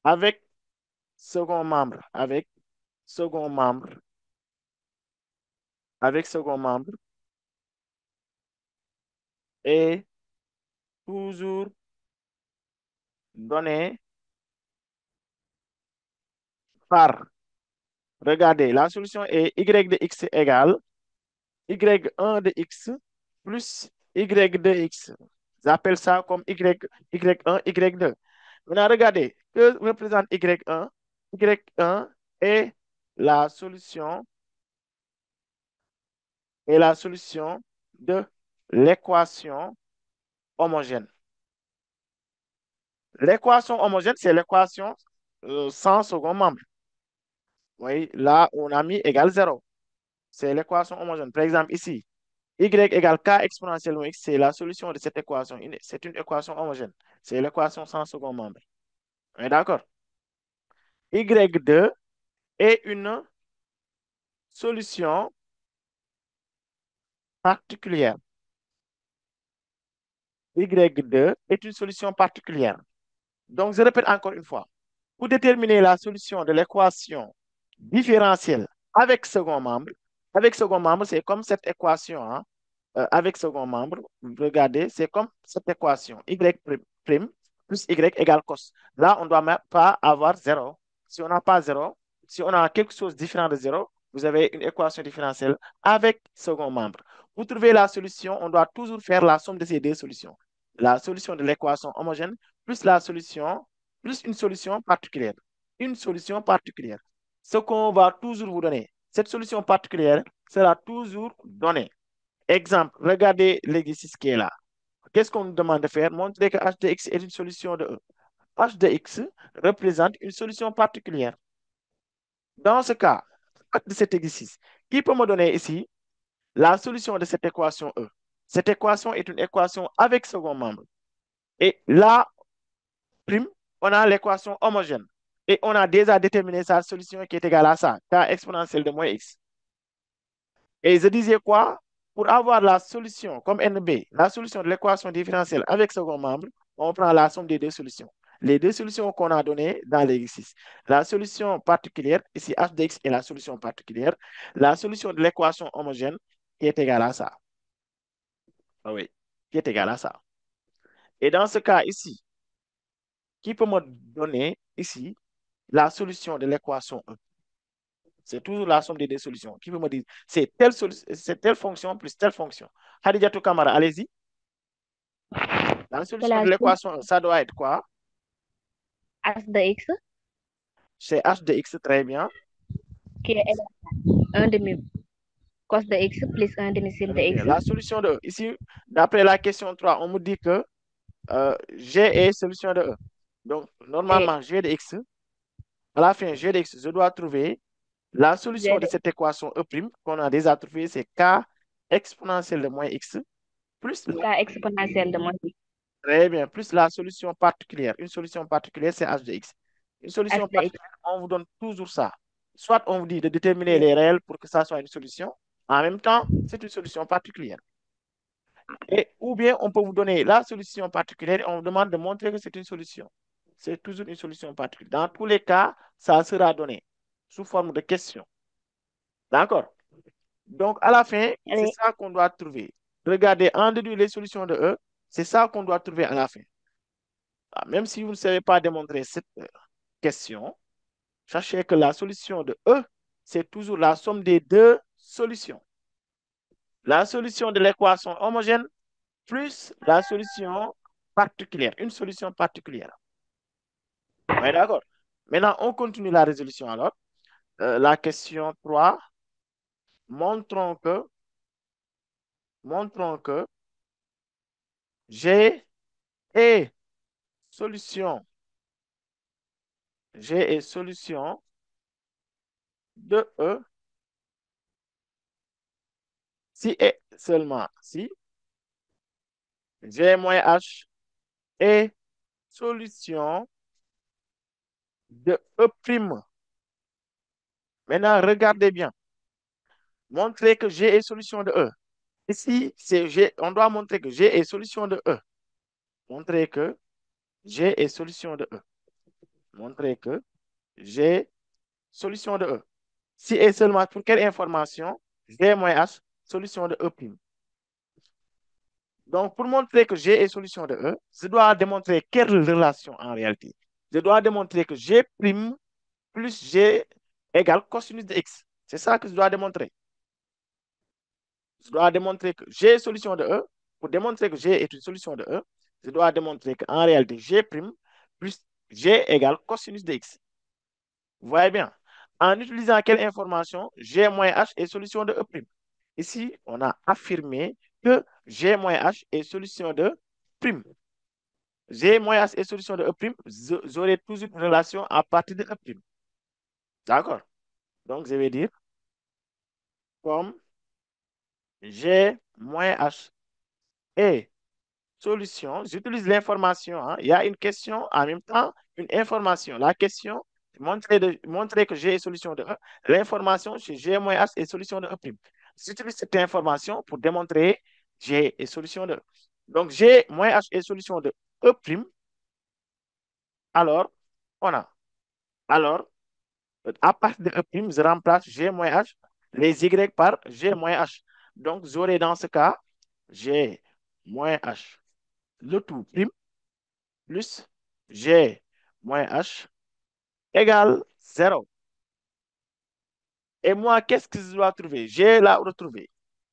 avec second membre, second membre, second membre est toujours donné par, regardez, la solution est y de x égale y1 de x plus y de x. J'appelle ça comme y1, y2. Maintenant, regardez, que représente y1? Y1 est la solution, de l'équation homogène. L'équation homogène, c'est l'équation sans second membre. Oui, là, on a mis égal 0. C'est l'équation homogène. Par exemple, ici, y égale k exponentielle x, c'est la solution de cette équation. C'est une équation homogène. C'est l'équation sans second membre. On est d'accord? Y2 est une solution particulière. Y2 est une solution particulière. Donc, je répète encore une fois. Pour déterminer la solution de l'équation différentielle avec second membre, c'est comme cette équation, hein, avec second membre, regardez, c'est comme cette équation, y' plus y égale cos. Là, on ne doit même pas avoir 0. Si on n'a pas 0, si on a quelque chose de différent de 0, vous avez une équation différentielle avec second membre. Pour trouver la solution, on doit toujours faire la somme de ces deux solutions. La solution de l'équation homogène plus la solution, plus une solution particulière. Une solution particulière. Ce qu'on va toujours vous donner. Cette solution particulière sera toujours donnée. Exemple, regardez l'exercice qui est là. Qu'est-ce qu'on nous demande de faire? Montrer que h de x est une solution de E. H de x représente une solution particulière. Dans ce cas de cet exercice, qui peut me donner ici la solution de cette équation E? Cette équation est une équation avec second membre. Et là, prime, on a l'équation homogène. Et on a déjà déterminé sa solution qui est égale à ça, k exponentielle de moins x. Et je disais quoi? Pour avoir la solution, comme NB, la solution de l'équation différentielle avec second membre, on prend la somme des deux solutions. Les deux solutions qu'on a données dans l'exercice. La solution particulière, ici h de x est la solution particulière. La solution de l'équation homogène qui est égale à ça. Ah oui, qui est égale à ça. Et dans ce cas ici, qui peut me donner ici la solution de l'équation E? C'est toujours la somme des deux solutions. Qui peut me dire, c'est telle fonction plus telle fonction. Hadijatou Kamara, allez-y. La solution de l'équation, ça doit être quoi? H de x C'est h de x, très bien. qui est égal à 1 demi cos de x plus 1 demi sin de Très bien. x. La solution de E. Ici, d'après la question 3, on me dit que G est solution de E. Donc, normalement, G de x, à la fin, G de x, je dois trouver la solution de cette équation E' qu'on a déjà trouvée, c'est k exponentielle de moins x plus K exponentielle de moins x. très bien, plus la solution particulière. Une solution particulière, c'est h de x. Une solution H de x. particulière, on vous donne toujours ça. Soit on vous dit de déterminer les réels pour que ça soit une solution. En même temps, c'est une solution particulière. Ou bien on peut vous donner la solution particulière et on vous demande de montrer que c'est une solution. C'est toujours une solution particulière. Dans tous les cas, ça sera donné sous forme de question. D'accord? Donc, à la fin, c'est ça qu'on doit trouver. Regardez, en déduit les solutions de E, c'est ça qu'on doit trouver à la fin. Même si vous ne savez pas démontrer cette question, sachez que la solution de E, c'est toujours la somme des deux solutions. La solution de l'équation homogène plus la solution particulière, une solution particulière. On est d'accord? Maintenant, on continue la résolution alors. La question 3, montrons que G est solution de E si et seulement si G moins H est solution de E'. Maintenant, regardez bien. Montrer que G est solution de E. Ici, c'est G. On doit montrer que G est solution de E. Montrer que G est solution de E. Montrer que G solution de E. Si et seulement pour quelle information? G moins H, solution de E'. Donc, pour montrer que G est solution de E, je dois démontrer quelle relation en réalité? Je dois démontrer que G' plus G égale cosinus de X. C'est ça que je dois démontrer. Je dois démontrer que G est solution de E. Pour démontrer que G est une solution de E, je dois démontrer qu'en réalité, G' plus G égale cosinus de X. Vous voyez bien. En utilisant quelle information? G moins H est solution de E'. Ici, on a affirmé que G moins H est solution de prime. G moins H est solution de E', j'aurai toujours une relation à partir de E'. D'accord? Donc, je vais dire comme G moins H est solution, j'utilise l'information. Hein. Il y a une question en même temps, une information. La question, montrer que G est solution de E. L'information, c'est G moins H est solution de E'. J'utilise cette information pour démontrer G est solution de E. Donc, G moins H est solution de E'. Alors, on a. Alors, à partir de E', je remplace G moins H, les Y par G moins H. Donc, j'aurai dans ce cas G moins H, le tout prime, plus G moins H égale 0. Et moi, qu'est-ce que je dois trouver? G là retrouvé.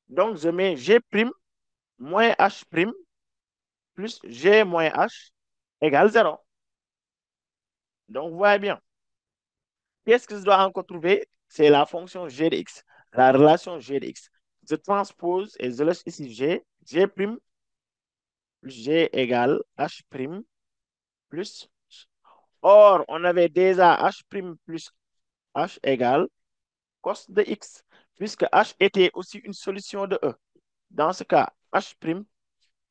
Donc, je mets G' moins H' plus G moins H égale 0. Donc, vous voyez bien. Qu'est-ce que je dois encore trouver? C'est la fonction G de X, la relation G de X. Je transpose et je laisse ici G' plus G égale H' plus. Or, on avait déjà H' plus H égale cos de X, puisque H était aussi une solution de E. Dans ce cas, H'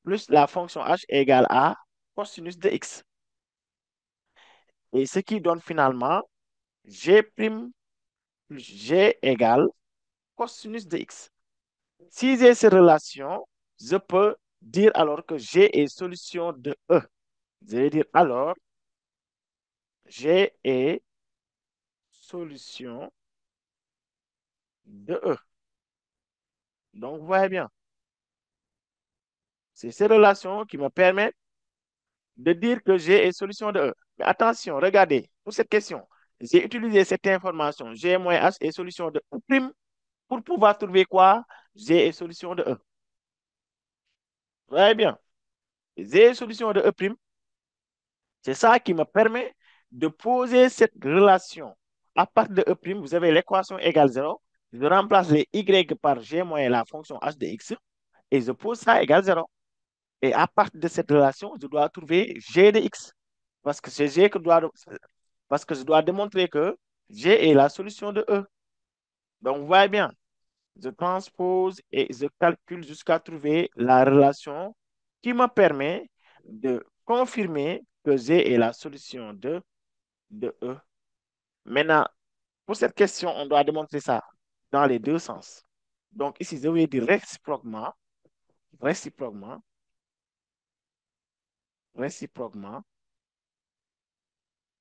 plus la fonction H égale à cosinus de X. Et ce qui donne finalement G' plus G égale cosinus de X. Si j'ai ces relations, je peux dire alors que G est solution de E. Je vais dire alors G est solution de E. Donc, vous voyez bien, c'est ces relations qui me permettent de dire que G est solution de E. Mais attention, regardez, pour cette question, j'ai utilisé cette information, G moins H est solution de E' pour pouvoir trouver quoi? G est solution de E. Vous voyez bien, G est solution de E', c'est ça qui me permet de poser cette relation. À partir de E', vous avez l'équation égale 0. Je remplace les Y par G moins la fonction H de X et je pose ça égale 0. Et à partir de cette relation, je dois trouver G de X. Parce que c'est G parce que je dois démontrer que G est la solution de E. Donc, vous voyez bien, je transpose et je calcule jusqu'à trouver la relation qui me permet de confirmer que G est la solution de E. Maintenant, pour cette question, on doit démontrer ça dans les deux sens. Donc, ici, je vais dire réciproquement,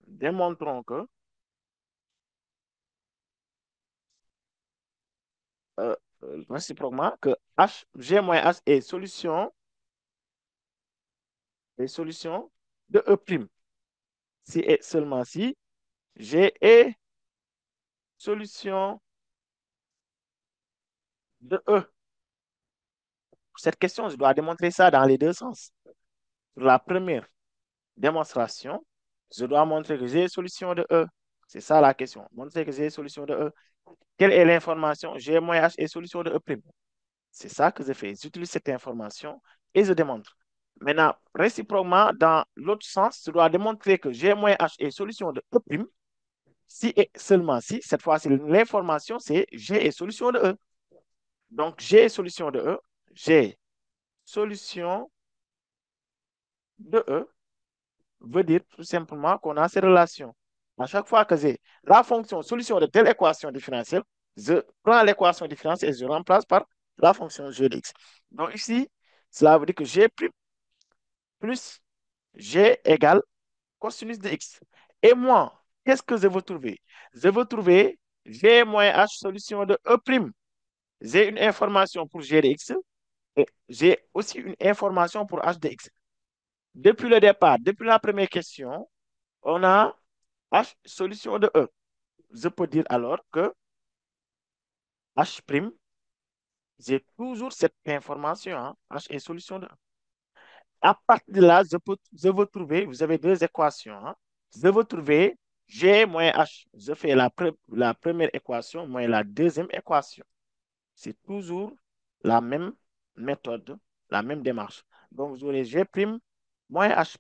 démontrons que réciproquement que G moins H est solution de E'. Si et seulement si G est solution de E. Pour cette question, je dois démontrer ça dans les deux sens. Pour la première démonstration, je dois montrer que G est solution de E. C'est ça la question. Montrer que G est solution de E. Quelle est l'information? G moins H est solution de E'. C'est ça que je fais. J'utilise cette information et je démontre. Maintenant, réciproquement, dans l'autre sens, je dois démontrer que G moins H est solution de E'. Si et seulement si, cette fois-ci, l'information, c'est G est solution de E. Donc, G est solution de E. G solution de E. veut dire tout simplement qu'on a ces relations. À chaque fois que j'ai la fonction solution de telle équation différentielle, je prends l'équation différentielle et je remplace par la fonction g de x. Donc ici, cela veut dire que g' plus g égale cosinus de x. Et moi, qu'est-ce que je veux trouver? Je veux trouver g moins h solution de e'. J'ai une information pour g de x et j'ai aussi une information pour h de x. Depuis le départ, depuis la première question, on a h solution de e. Je peux dire alors que h', j'ai toujours cette information, hein, h est solution de e. À partir de là, je veux trouver, vous avez deux équations, hein. Je veux trouver g moins h. Je fais la première équation moins la deuxième équation. C'est toujours la même méthode, la même démarche. Donc, vous aurez g' moins h'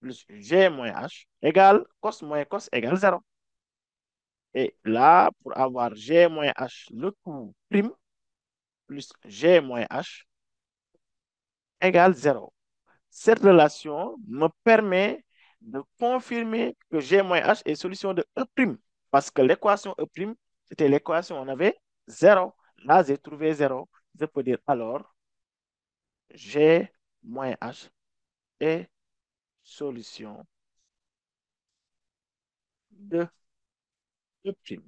plus g moins h égale cos moins cos égale 0. Et là, pour avoir g moins h, le tout prime, plus g moins h égale 0. Cette relation me permet de confirmer que g moins h est solution de e'. Parce que l'équation e', c'était l'équation, on avait 0. Là, j'ai trouvé 0. Je peux dire alors, g moins h est solution de e'.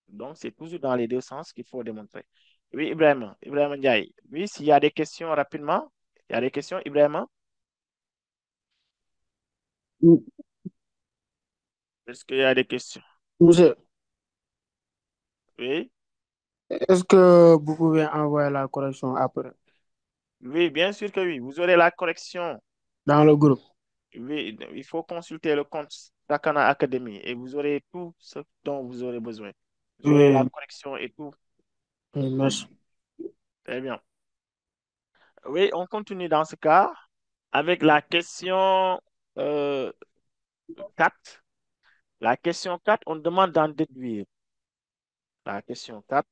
Donc, c'est toujours dans les deux sens qu'il faut démontrer. Oui, Ibrahim Ndiaye. Oui, s'il y a des questions rapidement, il y a des questions, Ibrahim? Est-ce qu'il y a des questions? Monsieur, Oui, est-ce que vous pouvez envoyer la correction après oui, bien sûr que oui. Vous aurez la correction. dans le groupe? Oui, il faut consulter le compte Takana Academy et vous aurez tout ce dont vous aurez besoin. Vous aurez la Oui, correction et tout. oui, merci. Très bien. Oui, on continue dans ce cas avec la question euh, 4. La question 4, on demande d'en déduire. La question 4,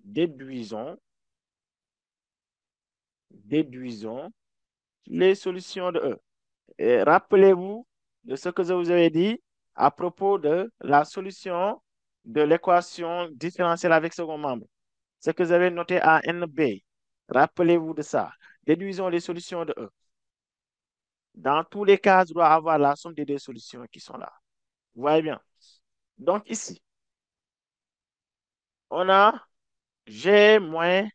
déduisons les solutions de E. Et rappelez-vous de ce que je vous avais dit à propos de la solution de l'équation différentielle avec second membre. Ce que j'avais noté à NB. Rappelez-vous de ça. Déduisons les solutions de E. Dans tous les cas, je dois avoir la somme des deux solutions qui sont là. Vous voyez bien. Donc ici, on a G moins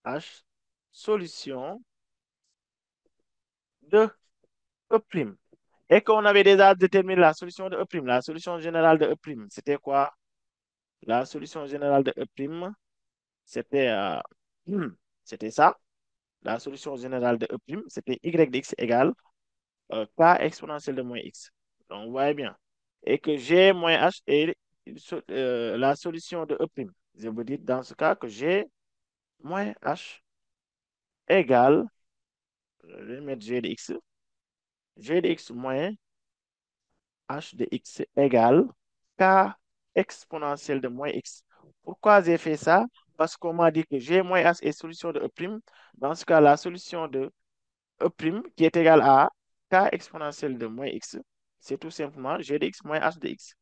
H solution de E'. Et qu'on avait déjà déterminé la solution de E'. La solution générale de E', c'était quoi? La solution générale de E', c'était c'était ça. La solution générale de E', c'était y de x égale k exponentielle de moins x. Donc, vous voyez bien. Et que g moins h est la solution de E'. Je vous dis dans ce cas que g moins h égale, je vais mettre g de x moins h de x égale k exponentielle de moins x. Pourquoi j'ai fait ça? Parce qu'on m'a dit que g moins h est solution de E'. Dans ce cas, la solution de E' qui est égale à k exponentielle de moins x, c'est tout simplement g de x moins h de x.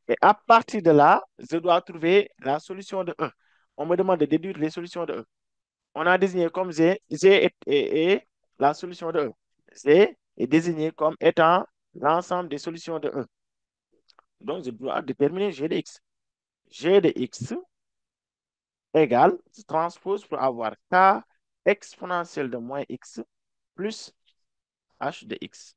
Et à partir de là, je dois trouver la solution de E. On me demande de déduire les solutions de E. On a désigné comme est la solution de E. G est désigné comme étant l'ensemble des solutions de E. Donc, je dois déterminer g de x. G de x égale, je transpose pour avoir k exponentielle de moins x plus h de x.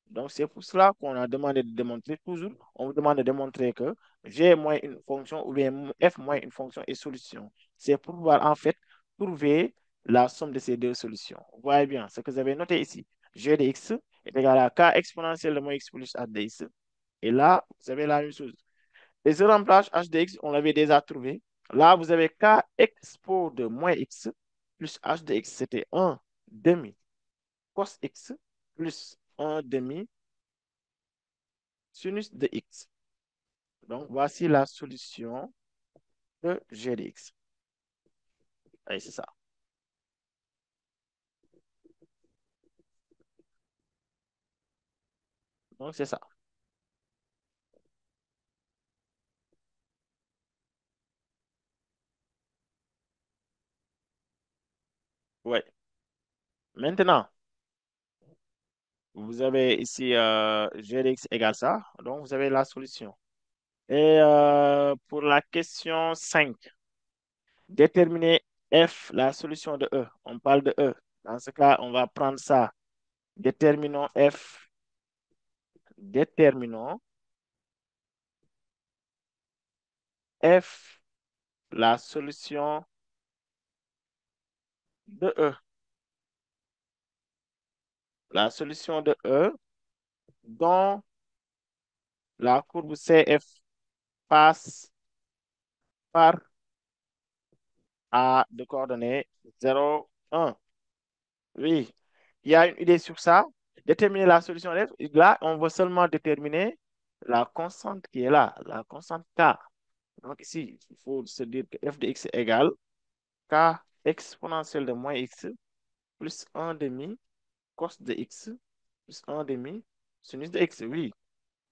Donc, c'est pour cela qu'on a demandé de démontrer toujours, on vous demande de démontrer que g moins une fonction ou bien f moins une fonction est solution. C'est pour pouvoir en fait trouver la somme de ces deux solutions. Vous voyez bien ce que vous avez noté ici. G de x est égal à k exponentielle de moins x plus h de x. Et là, vous avez la même chose. Et je remplace h de x, on l'avait déjà trouvé. Là, vous avez k expo de moins x plus h de x, c'était 1 demi cos x plus 1 demi sinus de x. Donc, voici la solution de g de x. Et c'est ça. Donc, c'est ça. Ouais. Maintenant, vous avez ici g de x égale ça. Donc, vous avez la solution. Et pour la question 5, déterminer f, la solution de E. On parle de E. Dans ce cas, on va prendre ça. Déterminons f. Déterminons f, la solution de E. La solution de E dont la courbe CF passe par A de coordonnées 0, 1. Oui, il y a une idée sur ça. Déterminer la solution F. Là, on veut seulement déterminer la constante qui est là, la constante K. Donc ici, il faut se dire que f de x égale K exponentielle de moins x plus 1 demi cos de x plus 1 demi sinus de x. Oui.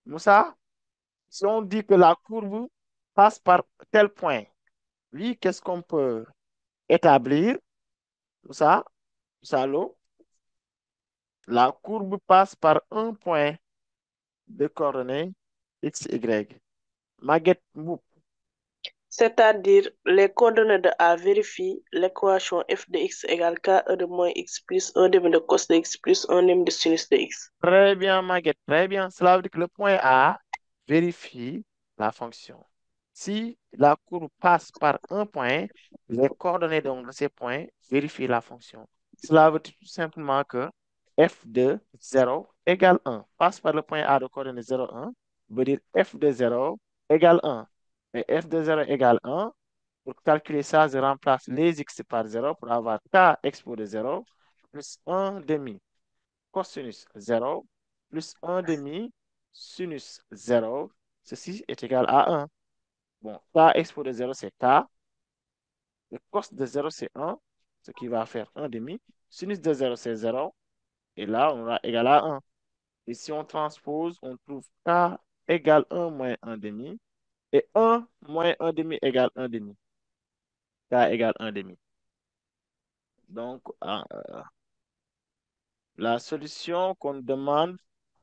Moussa, si on dit que la courbe passe par tel point, oui, qu'est-ce qu'on peut établir? Moussa, Moussa, Lo, la courbe passe par un point de coordonnées x, y. Maguette Mboup, C'est-à-dire, les coordonnées de A vérifient l'équation f de x égale k e de moins x plus 1 demi de cos de x plus 1 demi de sinus de x. très bien, Maguette, très bien. Cela veut dire que le point A vérifie la fonction. Si la courbe passe par un point, les coordonnées donc, de ces points vérifient la fonction. Cela veut dire tout simplement que f de 0 égale 1 passe par le point A de coordonnées 0, 1, veut dire f de 0 égale 1. Et f de 0 égale 1. Pour calculer ça, je remplace les x par 0 pour avoir k expo de 0 plus 1 demi cosinus 0 plus 1 demi sinus 0. Ceci est égal à 1. Bon, k expo de 0, c'est k. Le cos de 0, c'est 1, ce qui va faire 1 demi. Sinus de 0, c'est 0. Et là, on aura égal à 1. Et si on transpose, on trouve k égale 1 moins 1 demi. Et 1 moins 1 demi égale 1 demi. K égale 1 demi. Donc, la solution qu'on demande,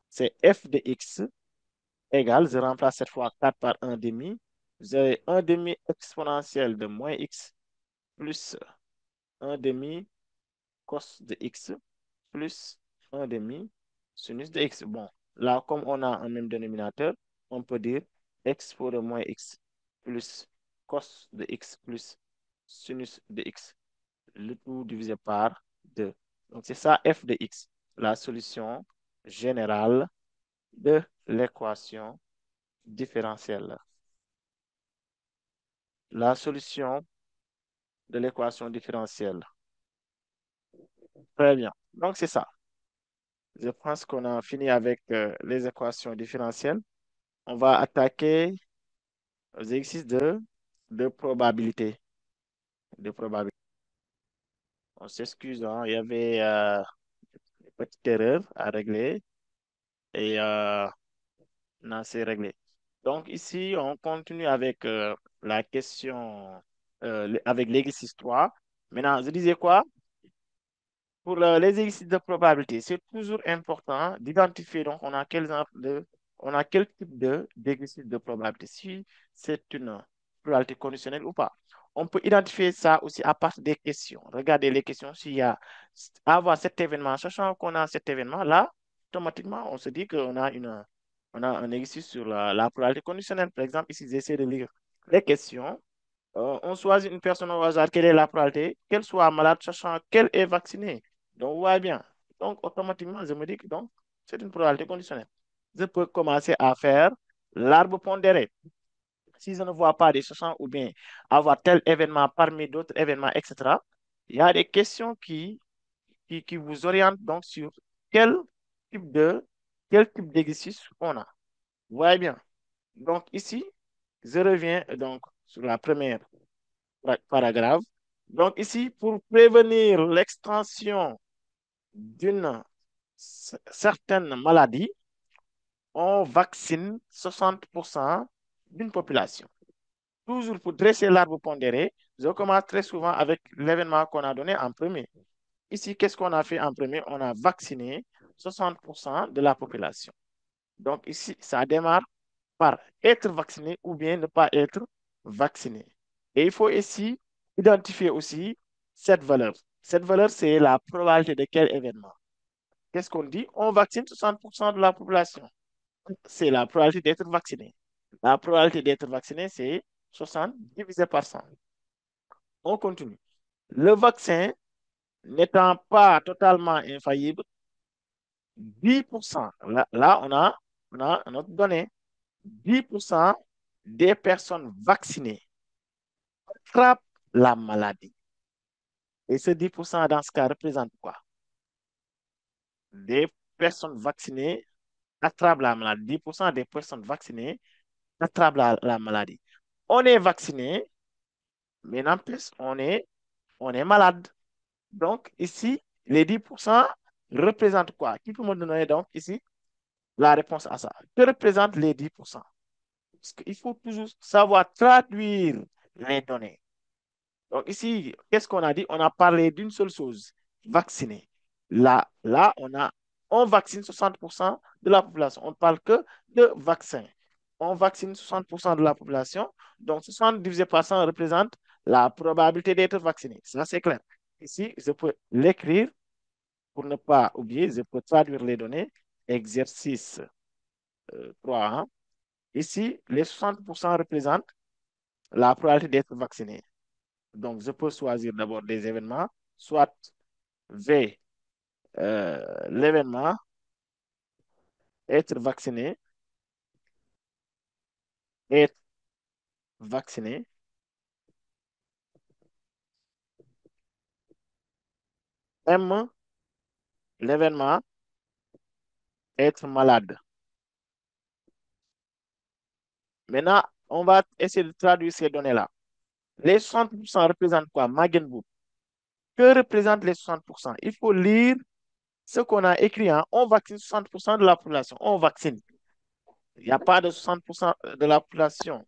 c'est f de x égale, je remplace cette fois 4 par 1 demi. Vous avez 1 demi exponentielle de moins x plus 1 demi cos de x plus 1 demi sinus de x. Bon, là, comme on a un même dénominateur, on peut dire expo de moins x plus cos de x plus sinus de x. Le tout divisé par 2. Donc, c'est ça f de x, la solution générale de l'équation différentielle. La solution de l'équation différentielle. Très bien. Donc, c'est ça. Je pense qu'on a fini avec les équations différentielles. On va attaquer aux exercices de probabilité. De probabilité. On s'excuse, hein, il y avait une petite erreur à régler et non, c'est réglé. Donc, ici, on continue avec la question, avec l'exercice 3. Maintenant, je disais quoi? Pour les exercices de probabilité, c'est toujours important d'identifier donc on a quel type d'exercice de probabilité, si c'est une probabilité conditionnelle ou pas. On peut identifier ça aussi à partir des questions. Regardez les questions, s'il y a avoir cet événement, sachant qu'on a cet événement là, automatiquement on se dit on a un exercice sur la probabilité conditionnelle. Par exemple, ici j'essaie de lire les questions. On choisit une personne au hasard, quelle est la probabilité qu'elle soit malade, sachant qu'elle est vaccinée. Donc, vous voyez bien. Donc, automatiquement, je me dis que donc, c'est une probabilité conditionnelle. Je peux commencer à faire l'arbre pondéré. Si je ne vois pas des sachants ou bien avoir tel événement parmi d'autres événements, etc., il y a des questions qui vous orientent donc sur quel type de, quel type d'exercice on a. Vous voyez bien. Donc, ici, je reviens donc sur la première paragraphe. Donc ici, pour prévenir l'extension d'une certaine maladie, on vaccine 60% d'une population. Toujours pour dresser l'arbre pondéré, je commence très souvent avec l'événement qu'on a donné en premier. Ici, qu'est-ce qu'on a fait en premier? On a vacciné 60% de la population. Donc ici, ça démarre par être vacciné ou bien ne pas être vacciné. Et il faut ici identifier aussi cette valeur. Cette valeur, c'est la probabilité de quel événement? Qu'est-ce qu'on dit? On vaccine 60% de la population. C'est la probabilité d'être vacciné. La probabilité d'être vacciné, c'est 60 divisé par 100. On continue. Le vaccin n'étant pas totalement infaillible, 10%, là on a notre donnée, 10% des personnes vaccinées attrapent la maladie. Et ce 10% dans ce cas représente quoi? Des personnes vaccinées attrapent la maladie. 10% des personnes vaccinées attrapent la maladie. On est vacciné, mais n'empêche, on est malade. Donc, ici, les 10% représentent quoi? Qui peut me donner donc ici la réponse à ça? Que représentent les 10%? Parce qu'il faut toujours savoir traduire les données. Donc ici, qu'est-ce qu'on a dit? On a parlé d'une seule chose, vacciner. Là, on vaccine 60% de la population. On ne parle que de vaccins. On vaccine 60% de la population. Donc 60 divisé par 100 représente la probabilité d'être vacciné. Ça, c'est clair. Ici, je peux l'écrire pour ne pas oublier. Je peux traduire les données. Exercice 3. Hein. Ici, les 60% représentent la probabilité d'être vacciné. Donc, je peux choisir d'abord des événements, soit V, l'événement, être vacciné, être vacciné, M, l'événement, être malade. Maintenant, on va essayer de traduire ces données-là. Les 60% représentent quoi? Magenbout. Que représentent les 60%? Il faut lire ce qu'on a écrit. Hein. On vaccine 60% de la population. On vaccine. Il n'y a pas de 60% de la population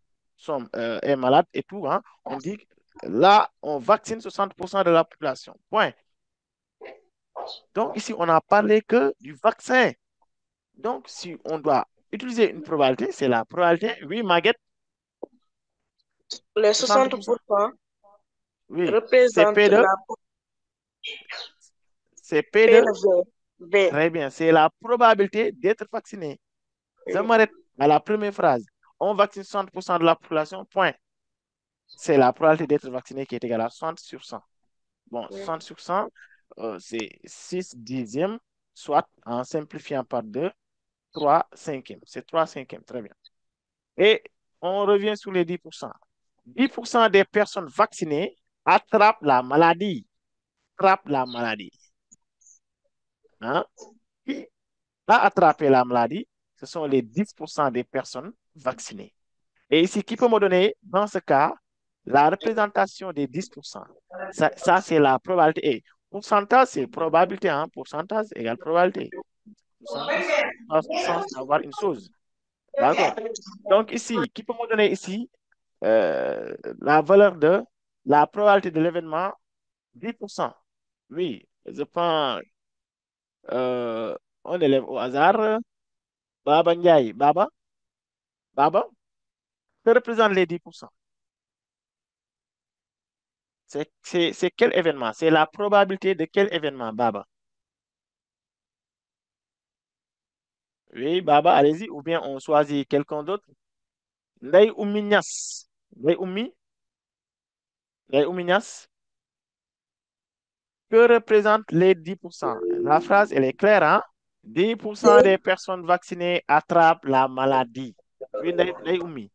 est malade et tout. Hein. On dit que là, on vaccine 60% de la population. Point. Donc, ici, on n'a parlé que du vaccin. Donc, si on doit utiliser une probabilité, c'est la probabilité, oui, Maguette, Les 60%. 60% Oui, représentent c'est P P de, de V. très bien, c'est la probabilité d'être vacciné. Je m'arrête à la première phrase. On vaccine 60% de la population, point. C'est la probabilité d'être vacciné qui est égale à 60 sur 100. Bon, 60 sur 100, c'est 6 dixièmes, soit en simplifiant par 2, 3 cinquièmes. C'est 3 cinquièmes, très bien. Et on revient sur les 10%. 10% des personnes vaccinées attrapent la maladie. Attrapent la maladie. Hein? Qui a attrapé la maladie? Ce sont les 10% des personnes vaccinées. Et ici, qui peut me donner, dans ce cas, la représentation des 10%? Ça c'est la probabilité. Et pourcentage, c'est probabilité. Hein? Pourcentage égale probabilité. Pourcentage, sens d'avoir une chose. D'accord? Donc ici, qui peut me donner ici la valeur de la probabilité de l'événement? 10%. Oui, je prends un élève au hasard. Baba Ndiaye. Baba, que représentent les 10%? C'est quel événement? C'est la probabilité de quel événement, Baba? Oui, Baba, allez-y. Ou bien on choisit quelqu'un d'autre. Ndeye Oumi Niass. Ndeye Oumi. Ndeye Oumi Niass. Que représentent les 10%? La phrase, elle est claire, hein? 10% des personnes vaccinées attrapent la maladie. Oui, Ndeye Oumi.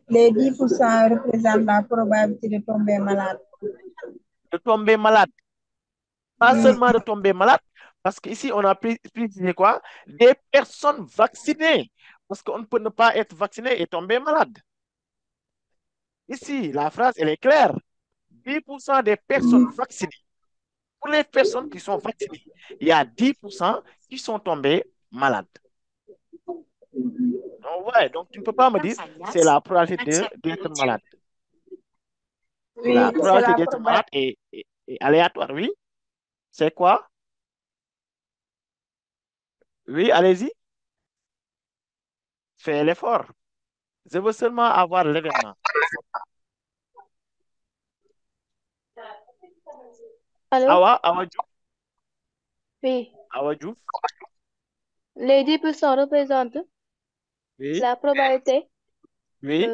Les 10% représentent la probabilité de tomber malade. De tomber malade. Pas seulement de tomber malade, parce qu'ici, on a précisé quoi? Des personnes vaccinées. Parce qu'on ne peut ne pas être vacciné et tomber malade. Ici, la phrase, elle est claire. 10% des personnes vaccinées. Pour les personnes qui sont vaccinées, il y a 10% qui sont tombées malades. Donc, ouais, donc tu ne peux pas me dire c'est la probabilité d'être malade. Oui, La c'est probabilité la d'être malade est aléatoire, oui. C'est quoi? Oui, allez-y, fais l'effort. Je veux seulement avoir l'événement. Allô? Awa Diouf, Oui. Awa Diouf, Les 10% représentent oui, la probabilité oui,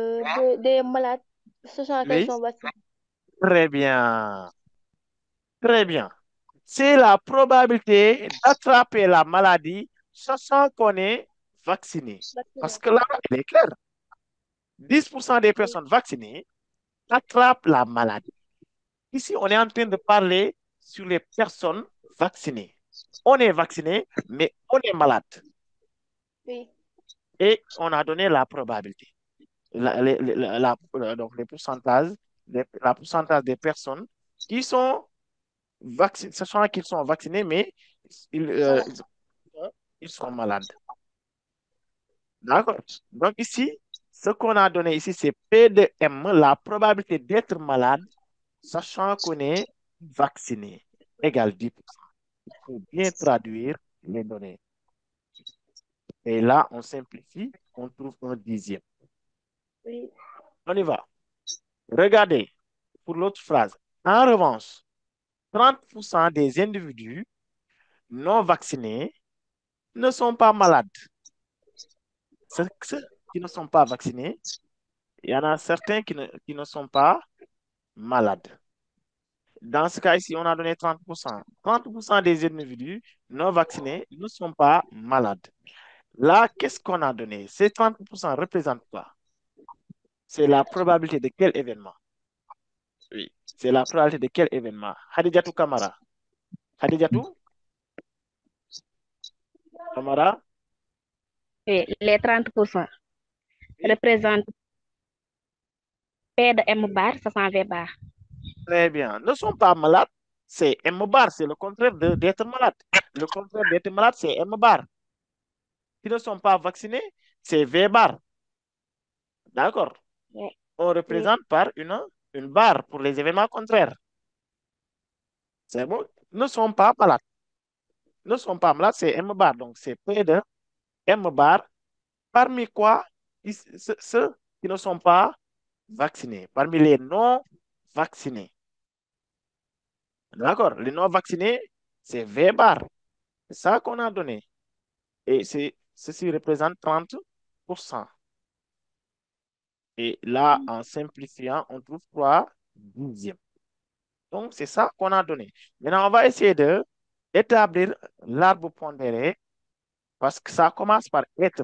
des malades sachant qu'elles oui, sont vaccinées. très bien, très bien. C'est la probabilité d'attraper la maladie sachant qu'on est vacciné. Parce Vaccinées. que là, il est clair. 10% des personnes vaccinées attrapent la maladie. Ici, on est en train de parler sur les personnes vaccinées. On est vacciné, mais on est malade. Oui. Et on a donné la probabilité. Donc, les pourcentages, la pourcentage des personnes qui sont vaccinés, sachant qu'ils sont vaccinés, mais ils, euh, Voilà. ils sont malades. D'accord? Donc ici, ce qu'on a donné ici, c'est P de M, la probabilité d'être malade, sachant qu'on est vacciné, égale 10%. Il faut bien traduire les données. Et là, on simplifie, on trouve un dixième. Oui. On y va. Regardez, pour l'autre phrase. En revanche, 30% des individus non vaccinés ne sont pas malades. Ceux qui ne sont pas vaccinés, il y en a certains qui ne sont pas malades. Dans ce cas ici, on a donné 30%. 30% des individus non vaccinés ne sont pas malades. Là, qu'est-ce qu'on a donné? Ces 30% représentent quoi? C'est la probabilité de quel événement? Oui. C'est la probabilité de quel événement? Hadijatou Kamara. Hadijatou Kamara. Et les 30% Oui. représentent P de M bar, 500 V bar. Très bien. Ne sont pas malades, c'est M bar. C'est le contraire d'être malade. Le contraire d'être malade, c'est M bar. Qui ne sont pas vaccinés, c'est V bar. D'accord? Oui. On Oui. représente par une barre pour les événements contraires. C'est bon? Ne sont pas malades. Ne sont pas malades, c'est M bar. Donc, c'est P de M bar. Parmi quoi? Ceux qui ne sont pas vaccinés. Parmi les non vaccinés. D'accord? Les non vaccinés, c'est V bar. C'est ça qu'on a donné. Et ceci représente 30%. Et là, en simplifiant, on trouve 3 dixièmes. Donc, c'est ça qu'on a donné. Maintenant, on va essayer de établir l'arbre pondéré parce que ça commence par être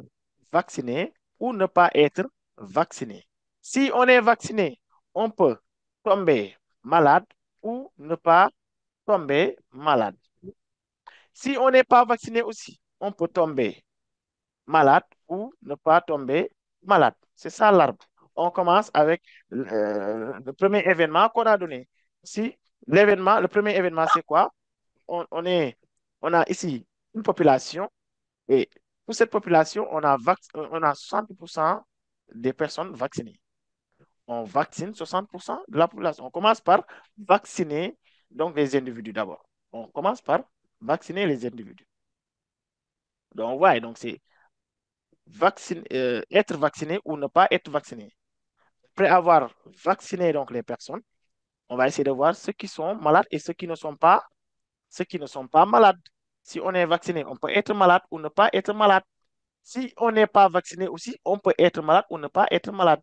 vacciné ou ne pas être vacciné. Si on est vacciné, on peut tomber malade ou ne pas tomber malade. Si on n'est pas vacciné aussi, on peut tomber malade ou ne pas tomber malade. C'est ça l'arbre. On commence avec le premier événement qu'on a donné. Si le premier événement, c'est quoi? On a ici une population et pour cette population, on a 60% des personnes vaccinées. On vaccine 60% de la population. On commence par vacciner donc les individus d'abord. On commence par vacciner les individus. Donc, ouais, donc c'est être vacciné ou ne pas être vacciné. Après avoir vacciné donc les personnes, on va essayer de voir ceux qui sont malades et ceux qui ne sont pas malades. Si on est vacciné, on peut être malade ou ne pas être malade. Si on n'est pas vacciné aussi, on peut être malade ou ne pas être malade.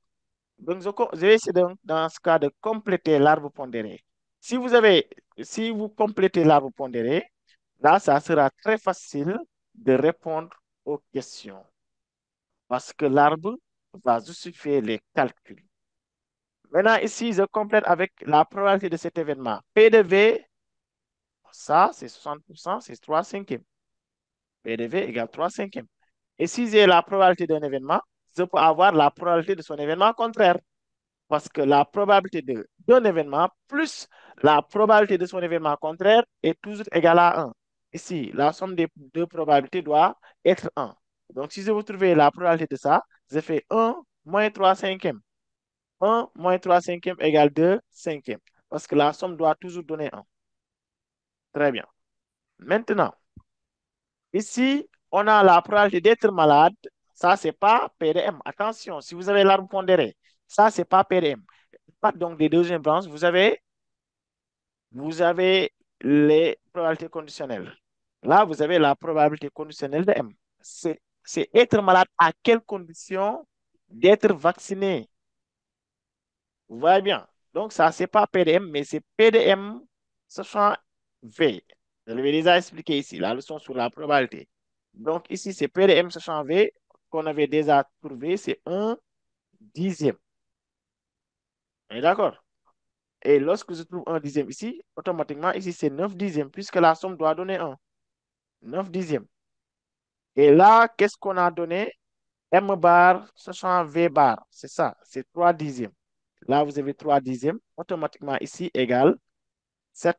Donc, je vais essayer dans ce cas de compléter l'arbre pondéré. Si vous complétez l'arbre pondéré, là, ça sera très facile de répondre aux questions parce que l'arbre va justifier les calculs. Maintenant, ici, je complète avec la probabilité de cet événement. P de V, ça, c'est 60%, c'est 3 cinquièmes. P de V égale 3 cinquièmes. Et si j'ai la probabilité d'un événement, je peux avoir la probabilité de son événement contraire. Parce que la probabilité d'un événement plus la probabilité de son événement contraire est toujours égale à 1. Ici, la somme des deux probabilités doit être 1. Donc, si je veux trouver la probabilité de ça, je fais 1 moins 3 cinquièmes. 1 moins 3 cinquièmes égale 2 cinquièmes. Parce que la somme doit toujours donner 1. Très bien. Maintenant, ici, on a la probabilité d'être malade. Ça, c'est pas PDM. Attention, si vous avez l'arbre pondéré, ça, c'est pas PDM. Pas donc des deuxièmes branches, vous avez les probabilités conditionnelles. Là, vous avez la probabilité conditionnelle de M. C'est être malade à quelle condition d'être vacciné. Vous voyez bien. Donc, ça, c'est pas PDM, mais c'est PDM, sachant V. Je l'avais déjà expliqué ici, la leçon sur la probabilité. Donc, ici, c'est PDM, sachant V, qu'on avait déjà trouvé, c'est 1 dixième. On est d'accord? Et lorsque je trouve 1 dixième ici, automatiquement, ici, c'est 9 dixièmes, puisque la somme doit donner 1. 9 dixièmes. Et là, qu'est-ce qu'on a donné? M bar, sachant V bar. C'est ça, c'est 3 dixièmes. Là, vous avez 3 dixièmes. Automatiquement, ici, égale 7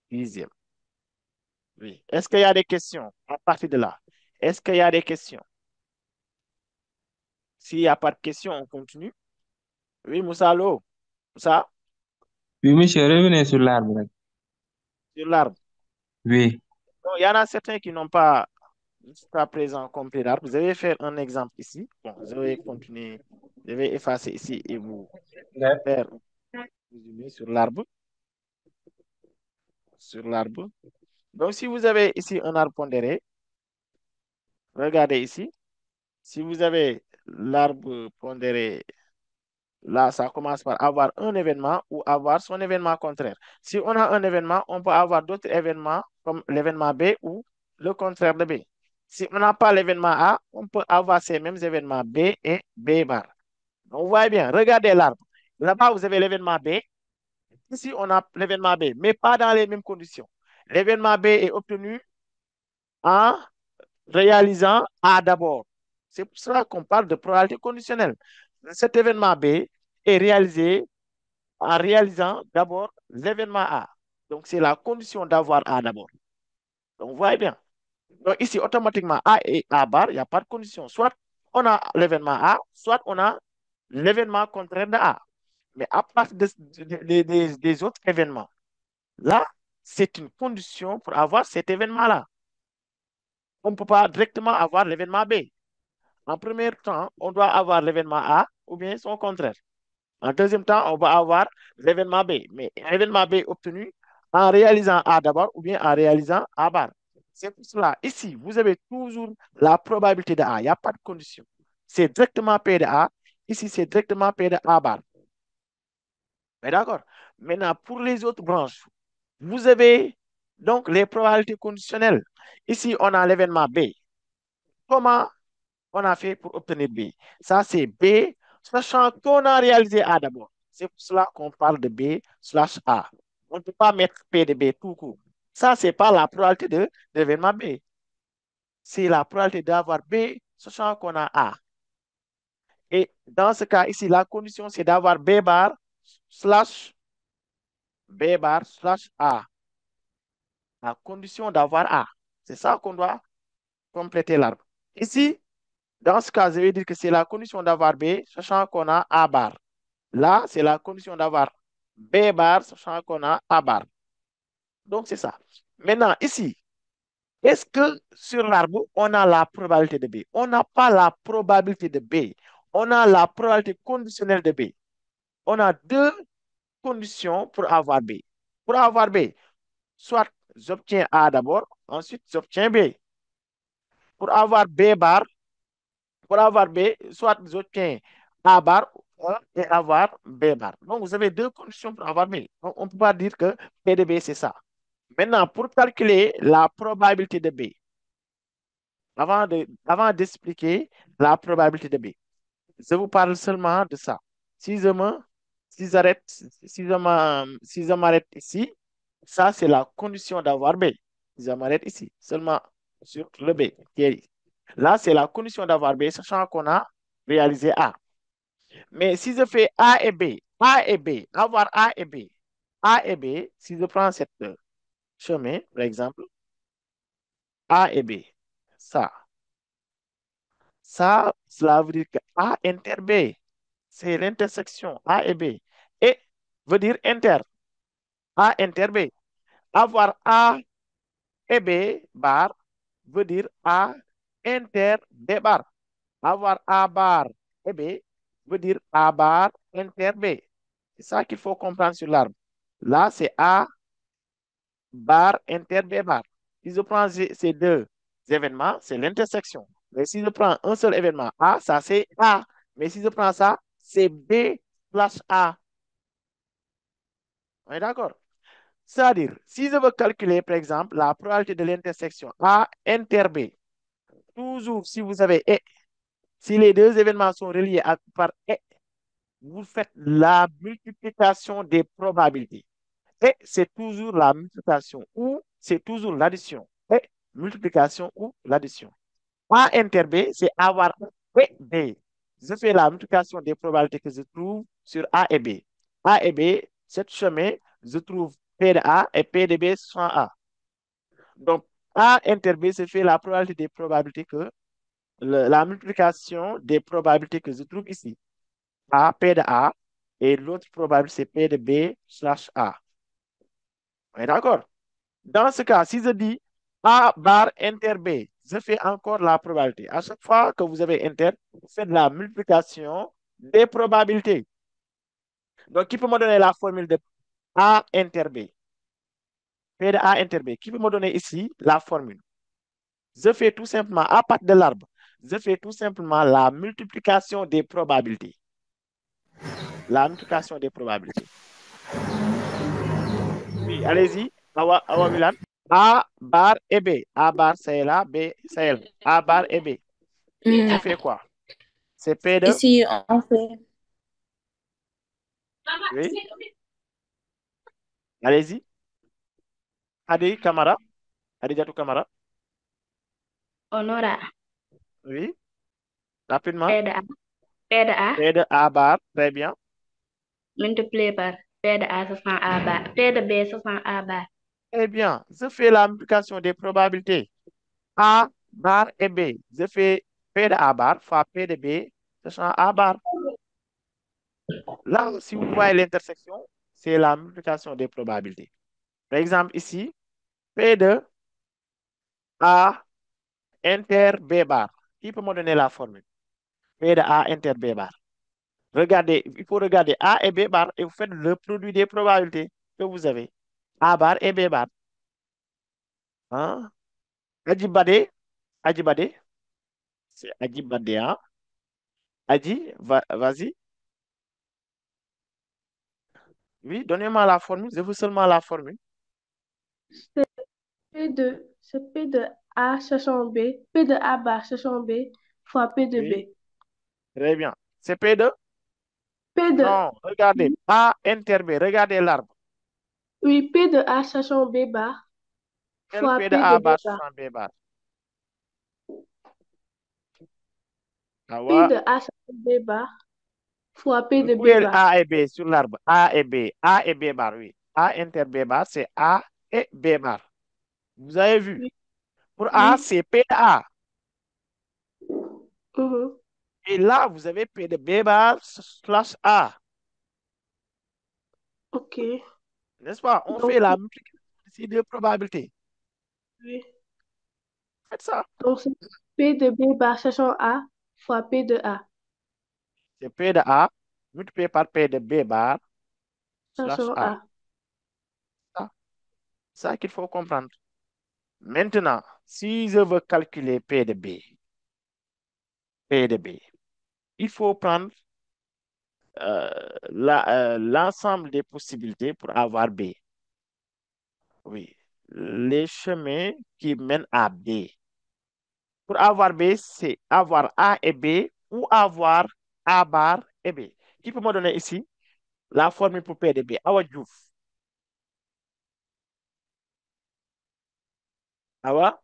dixièmes. Oui. Est-ce qu'il y a des questions à partir de là? Est-ce qu'il y a des questions? S'il n'y a pas de questions, on continue. Oui, Moussa Lo. Moussa, Oui, monsieur, revenez sur l'arbre rek. sur l'arbre. Oui. Donc, il y en a certains qui n'ont pas jusqu'à présent compris l'arbre. Vous allez faire un exemple ici. Bon, je vais continuer. Je vais effacer ici et vous faire un résumé sur l'arbre. Sur l'arbre. Donc, si vous avez ici un arbre pondéré, regardez ici. Si vous avez l'arbre pondéré, là, ça commence par avoir un événement ou avoir son événement contraire. Si on a un événement, on peut avoir d'autres événements comme l'événement B ou le contraire de B. Si on n'a pas l'événement A, on peut avoir ces mêmes événements B et B bar. Donc, vous voyez bien, regardez l'arbre. Là-bas, vous avez l'événement B. Ici, on a l'événement B, mais pas dans les mêmes conditions. L'événement B est obtenu en réalisant A d'abord. C'est pour cela qu'on parle de probabilité conditionnelle. Cet événement B est réalisé en réalisant d'abord l'événement A. Donc, c'est la condition d'avoir A d'abord. Donc, vous voyez bien. Donc, ici, automatiquement, A et A bar, il n'y a pas de condition. Soit on a l'événement A, soit on a l'événement contraire de A. Mais à partir des autres événements, là, c'est une condition pour avoir cet événement-là. On ne peut pas directement avoir l'événement B. En premier temps, on doit avoir l'événement A ou bien son contraire. En deuxième temps, on va avoir l'événement B. Mais l'événement B obtenu en réalisant A d'abord ou bien en réalisant A bar. C'est pour cela, ici, vous avez toujours la probabilité de A. Il n'y a pas de condition. C'est directement P de A. Ici, c'est directement P de A bar. Mais d'accord. Maintenant, pour les autres branches, vous avez donc les probabilités conditionnelles. Ici, on a l'événement B. Comment on a fait pour obtenir B? Ça, c'est B, sachant qu'on a réalisé A d'abord. C'est pour cela qu'on parle de B slash A. On ne peut pas mettre P de B tout court. Ça, ce n'est pas la probabilité de l'événement B. C'est la probabilité d'avoir B, sachant qu'on a A. Et dans ce cas ici, la condition, c'est d'avoir B bar slash A. La condition d'avoir A. C'est ça qu'on doit compléter l'arbre. Ici, dans ce cas, je vais dire que c'est la condition d'avoir B, sachant qu'on a A bar. Là, c'est la condition d'avoir B bar, sachant qu'on a A bar. Donc, c'est ça. Maintenant, ici, est-ce que sur l'arbre, on a la probabilité de B? On n'a pas la probabilité de B. On a la probabilité conditionnelle de B. On a deux conditions pour avoir B. Pour avoir B, soit j'obtiens A d'abord, ensuite j'obtiens B. Pour avoir B bar, pour avoir B, soit j'obtiens A bar et avoir B bar. Donc, vous avez deux conditions pour avoir B. Donc, on ne peut pas dire que P de B, c'est ça. Maintenant, pour calculer la probabilité de B, avant d'expliquer la probabilité de B, je vous parle seulement de ça. Si je me, si j'arrête, si je m'arrête ici, ça, c'est la condition d'avoir B. Si je m'arrête ici, seulement sur le B qui est ici. Là, c'est la condition d'avoir B, sachant qu'on a réalisé A. Mais si je fais A et B, avoir A et B, si je prends cette chemin, par exemple, A et B, ça. Ça, cela veut dire que A inter B, c'est l'intersection A et B. Et veut dire inter, A inter B. Avoir A et B bar veut dire A inter B bar. Avoir A bar et B veut dire A bar inter B. C'est ça qu'il faut comprendre sur l'arbre. Là, c'est A bar inter B bar. Si je prends ces deux événements, c'est l'intersection. Mais si je prends un seul événement A, ça c'est A. Mais si je prends ça, c'est B slash A. On est d'accord? C'est-à-dire, si je veux calculer, par exemple, la probabilité de l'intersection A inter B, toujours si vous avez et, si les deux événements sont reliés par et, vous faites la multiplication des probabilités. Et c'est toujours la multiplication ou c'est toujours l'addition. Et multiplication ou l'addition. A inter B, c'est avoir A et B. Je fais la multiplication des probabilités que je trouve sur A et B. A et B, cette chemin, je trouve P de A et P de B sans A. Donc, A inter B, c'est fait la probabilité des probabilités que la multiplication des probabilités que je trouve ici. A, P de A, et l'autre probabilité, c'est P de B slash A. On est d'accord? Dans ce cas, si je dis A bar inter B, je fais encore la probabilité. À chaque fois que vous avez inter, vous faites la multiplication des probabilités. Donc, qui peut me donner la formule de A inter B? P de A inter B. Qui peut me donner ici la formule? Je fais tout simplement, à partir de l'arbre, je fais tout simplement la multiplication des probabilités. La multiplication des probabilités. Oui, allez-y. Awa Milan. A bar et B. A bar, c'est là, B, c'est là. A bar et B. On fait quoi? C'est P de... Ici, on fait Oui, allez-y. Adi Camara. Adijatou Camara. On aura Oui, rapidement. P de A, P de A P de A bar, très bien. multiplié par P de A, ce sera A bar. P de B, ce sera A bar. Eh bien, je fais la multiplication des probabilités. A bar et B. Je fais P de A bar fois P de B, ce sera A bar. Là, si vous voyez l'intersection, c'est la multiplication des probabilités. Par exemple, ici, P de A inter B bar. Qui peut me donner la formule? P de A inter B bar. Regardez, il faut regarder A et B bar et vous faites le produit des probabilités que vous avez. A bar et B bar. Hein? Adjibade, Adjibade, c'est Adjibade, hein? Adji, vas-y. Oui, donnez-moi la formule, je veux seulement la formule. C'est P de A sachant B, P de A bar sachant B fois P de Oui, B. très bien. C'est P de? P de, Non, regardez, A inter B, regardez l'arbre. oui, P de A sachant B bar Quel fois P de P de A B bar bar. sans B bar? P Awa, de A sachant B bar fois P de où B est bar. A et B sur l'arbre? A et B, A et B bar, oui. A inter B bar, c'est A et B bar. Vous avez vu? Oui, Pour A, oui. c'est P de A. Mhm. Et là, vous avez P de B bar slash A. Ok. N'est-ce pas? On Donc, fait la multiplication de ces deux probabilités. oui. Faites ça. Donc, c'est P de B bar sachant A fois P de A C'est P de A multiplié par P de B bar slash sachant A. A. Ça, ça qu'il faut comprendre. Maintenant, si je veux calculer P de B, il faut prendre l'ensemble des possibilités pour avoir B. Oui, les chemins qui mènent à B. Pour avoir B, c'est avoir A et B ou avoir A bar et B. Qui peut me donner ici la formule pour P de B? Awa Diouf. Awa?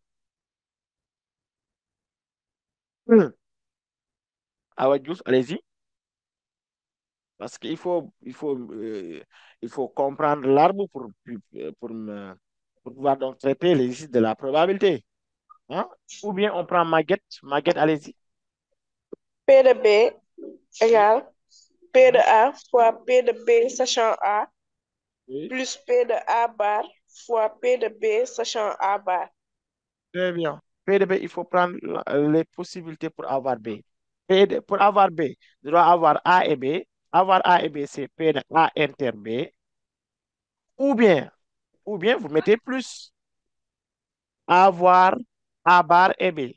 Hmm. Awa Diouf, allez-y. Parce il faut comprendre l'arbre pour pouvoir donc traiter les exercices de la probabilité. Hein? Ou bien on prend Maguette. Maguette, allez-y. P de B égale P de A fois P de B sachant A Oui, plus P de A bar fois P de B sachant A bar. très bien. P de B, il faut prendre les possibilités pour avoir B. Pour avoir B, je dois avoir A et B. Avoir A et B, c'est P de A inter B. Ou bien, vous mettez plus. Avoir A bar et B.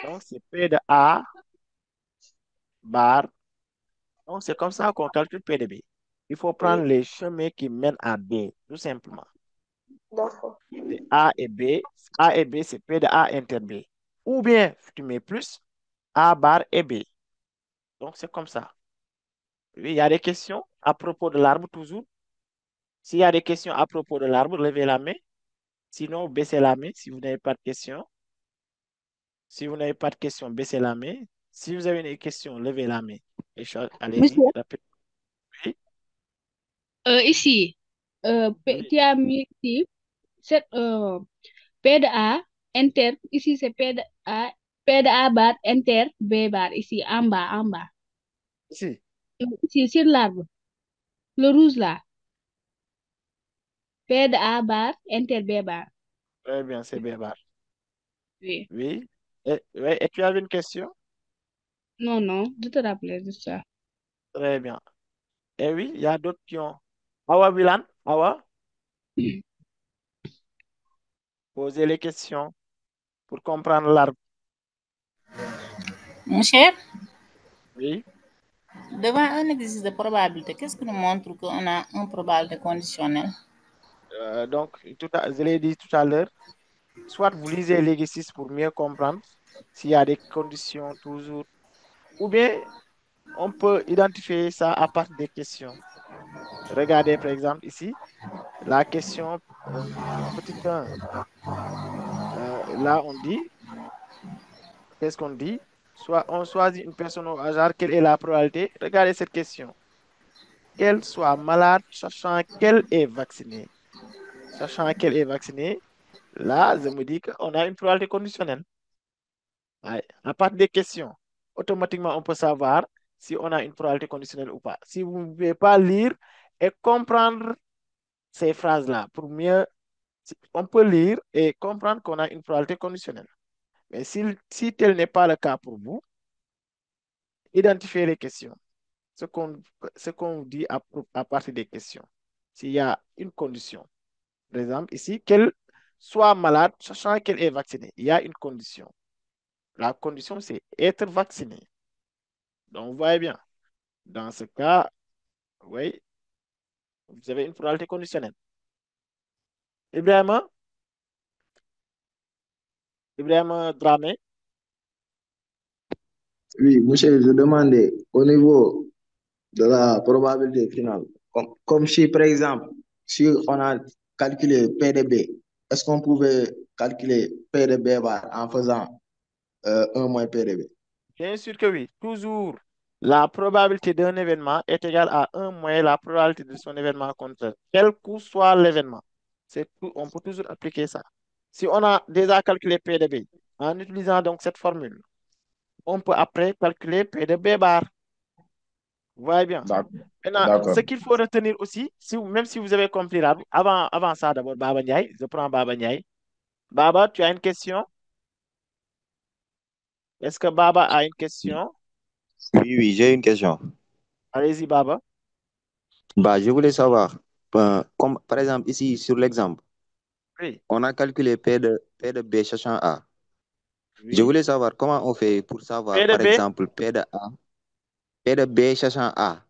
Donc, c'est P de A bar. Donc, c'est comme ça qu'on calcule P de B. Il faut prendre Oui, les chemins qui mènent à B, tout simplement. d'accord. C'est A et B. A et B, c'est P de A inter B. Ou bien, tu mets plus A bar et B. Donc, c'est comme ça. Oui, il y a des questions à propos de l'arbre, toujours. S'il y a des questions à propos de l'arbre, levez la main. Sinon, baissez la main si vous n'avez pas de questions. Si vous n'avez pas de questions, baissez la main. Si vous avez une question, levez la main. Allez-y, Monsieur, répétez. Oui, ici, oui. tu as mis ici, c'est, P de A, enter, ici c'est P de A bar, enter, B bar, ici, en bas, en bas. Ici, Ici, sur l'arbre, le rouge là, P de A bar, enter, B bar. très bien, c'est bien. Oui. Oui. Et tu avais une question? Non, non, je te rappelle de ça. Très bien. Et oui, il y a d'autres qui ont. Awa Bilan, Awa, posez les questions pour comprendre l'arbre. Mon cher, Oui. devant un exercice de probabilité, qu'est-ce qui nous montre qu'on a une probabilité conditionnelle? Donc, je l'ai dit tout à l'heure, soit vous lisez l'exercice pour mieux comprendre s'il y a des conditions toujours, ou bien on peut identifier ça à partir des questions. Regardez par exemple ici, la question petit 1. Là, on dit, qu'est-ce qu'on dit? Soit on choisit une personne au hasard, quelle est la probabilité? Regardez cette question. Qu'elle soit malade, sachant qu'elle est vaccinée. Sachant qu'elle est vaccinée, là, je me dis qu'on a une probabilité conditionnelle. Ouais. À partir des questions, automatiquement, on peut savoir si on a une probabilité conditionnelle ou pas. Si vous ne pouvez pas lire et comprendre ces phrases-là, pour mieux, on peut lire et comprendre qu'on a une probabilité conditionnelle. Mais si tel n'est pas le cas pour vous, identifiez les questions. Ce qu'on ce qu'on dit à partir des questions. S'il y a une condition, par exemple, ici, qu'elle soit malade, sachant qu'elle est vaccinée, il y a une condition. La condition, c'est être vacciné. Donc, vous voyez bien. Dans ce cas, oui, vous avez une probabilité conditionnelle. Ibrahima, Ibrahima Dramé, Oui, monsieur, je demandais au niveau de la probabilité finale, comme si, par exemple, si on a calculé PDB, est-ce qu'on pouvait calculer PDB bar en faisant 1 moins PDB? bien sûr que oui. Toujours, la probabilité d'un événement est égale à 1 moins la probabilité de son événement contraire, quel que soit l'événement. On peut toujours appliquer ça. Si on a déjà calculé P de B, en utilisant donc cette formule, on peut après calculer P de B bar. Vous voyez bien. D'accord. Maintenant, ce D'accord. qu'il faut retenir aussi, même si vous avez compris là, avant ça, d'abord, Baba Ndiaye, je prends Baba Ndiaye. Baba, tu as une question? Est-ce que Baba a une question? Oui, oui, j'ai une question. Allez-y, Baba. Bah, je voulais savoir, comme par exemple ici sur l'exemple, Oui, on a calculé P de B sachant A. Je oui. voulais savoir comment on fait pour savoir, P de par B? exemple, P de A, P de B sachant A.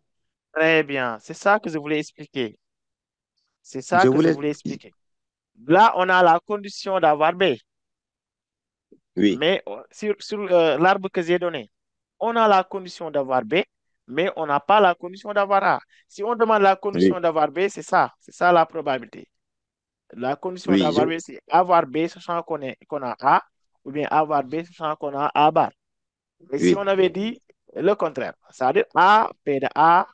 Très bien. C'est ça que je voulais expliquer. C'est ça Je que je voulais, voulais expliquer. Là, on a la condition d'avoir B. oui, Mais sur l'arbre que j'ai donné, on a la condition d'avoir B, mais on n'a pas la condition d'avoir A. Si on demande la oui, condition d'avoir B, c'est ça. C'est ça la probabilité. La condition oui, d'avoir B, c'est avoir B sachant qu'on a A, ou bien avoir B sachant qu'on a A bar. Et si oui, on avait dit le contraire, c'est-à-dire A, P de A,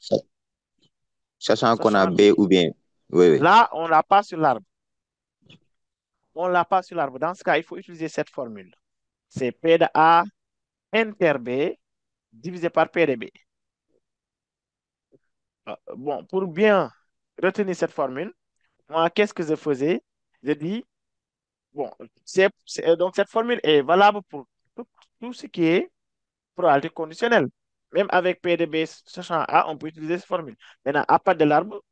sachant qu'on a sachant B ou bien, oui, oui, là, on l'a pas sur l'arbre. On l'a pas sur l'arbre. Dans ce cas, il faut utiliser cette formule. C'est P de A inter B divisé par P de B. Bon, pour bien retenir cette formule, moi, qu'est-ce que je faisais? Je dis, bon, donc cette formule est valable pour tout, tout ce qui est probabilité conditionnelle. Même avec P de B sachant A, on peut utiliser cette formule. Maintenant, à partir de l'arbre,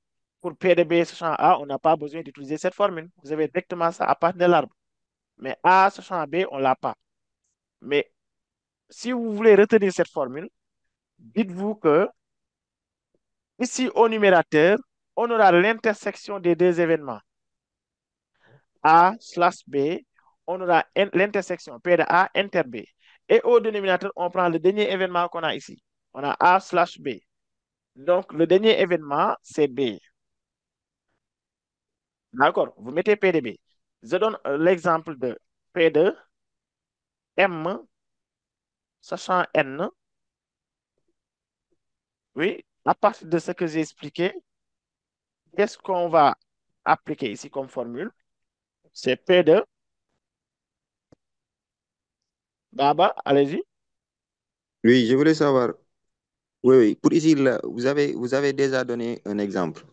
pour P de B sachant A, on n'a pas besoin d'utiliser cette formule. Vous avez directement ça à partir de l'arbre. Mais A sachant B, on ne l'a pas. Mais si vous voulez retenir cette formule, dites-vous que ici au numérateur, on aura l'intersection des deux événements. A slash B, on aura l'intersection P de A inter B. Et au dénominateur, on prend le dernier événement qu'on a ici. On a A slash B. Donc, le dernier événement, c'est B. D'accord? Vous mettez P de B. Je donne l'exemple de P de M, sachant N. Oui, à partir de ce que j'ai expliqué, qu'est-ce qu'on va appliquer ici comme formule? C'est P de Baba, allez-y. Oui, je voulais savoir. Oui, oui. Pour ici, là, vous avez déjà donné un exemple.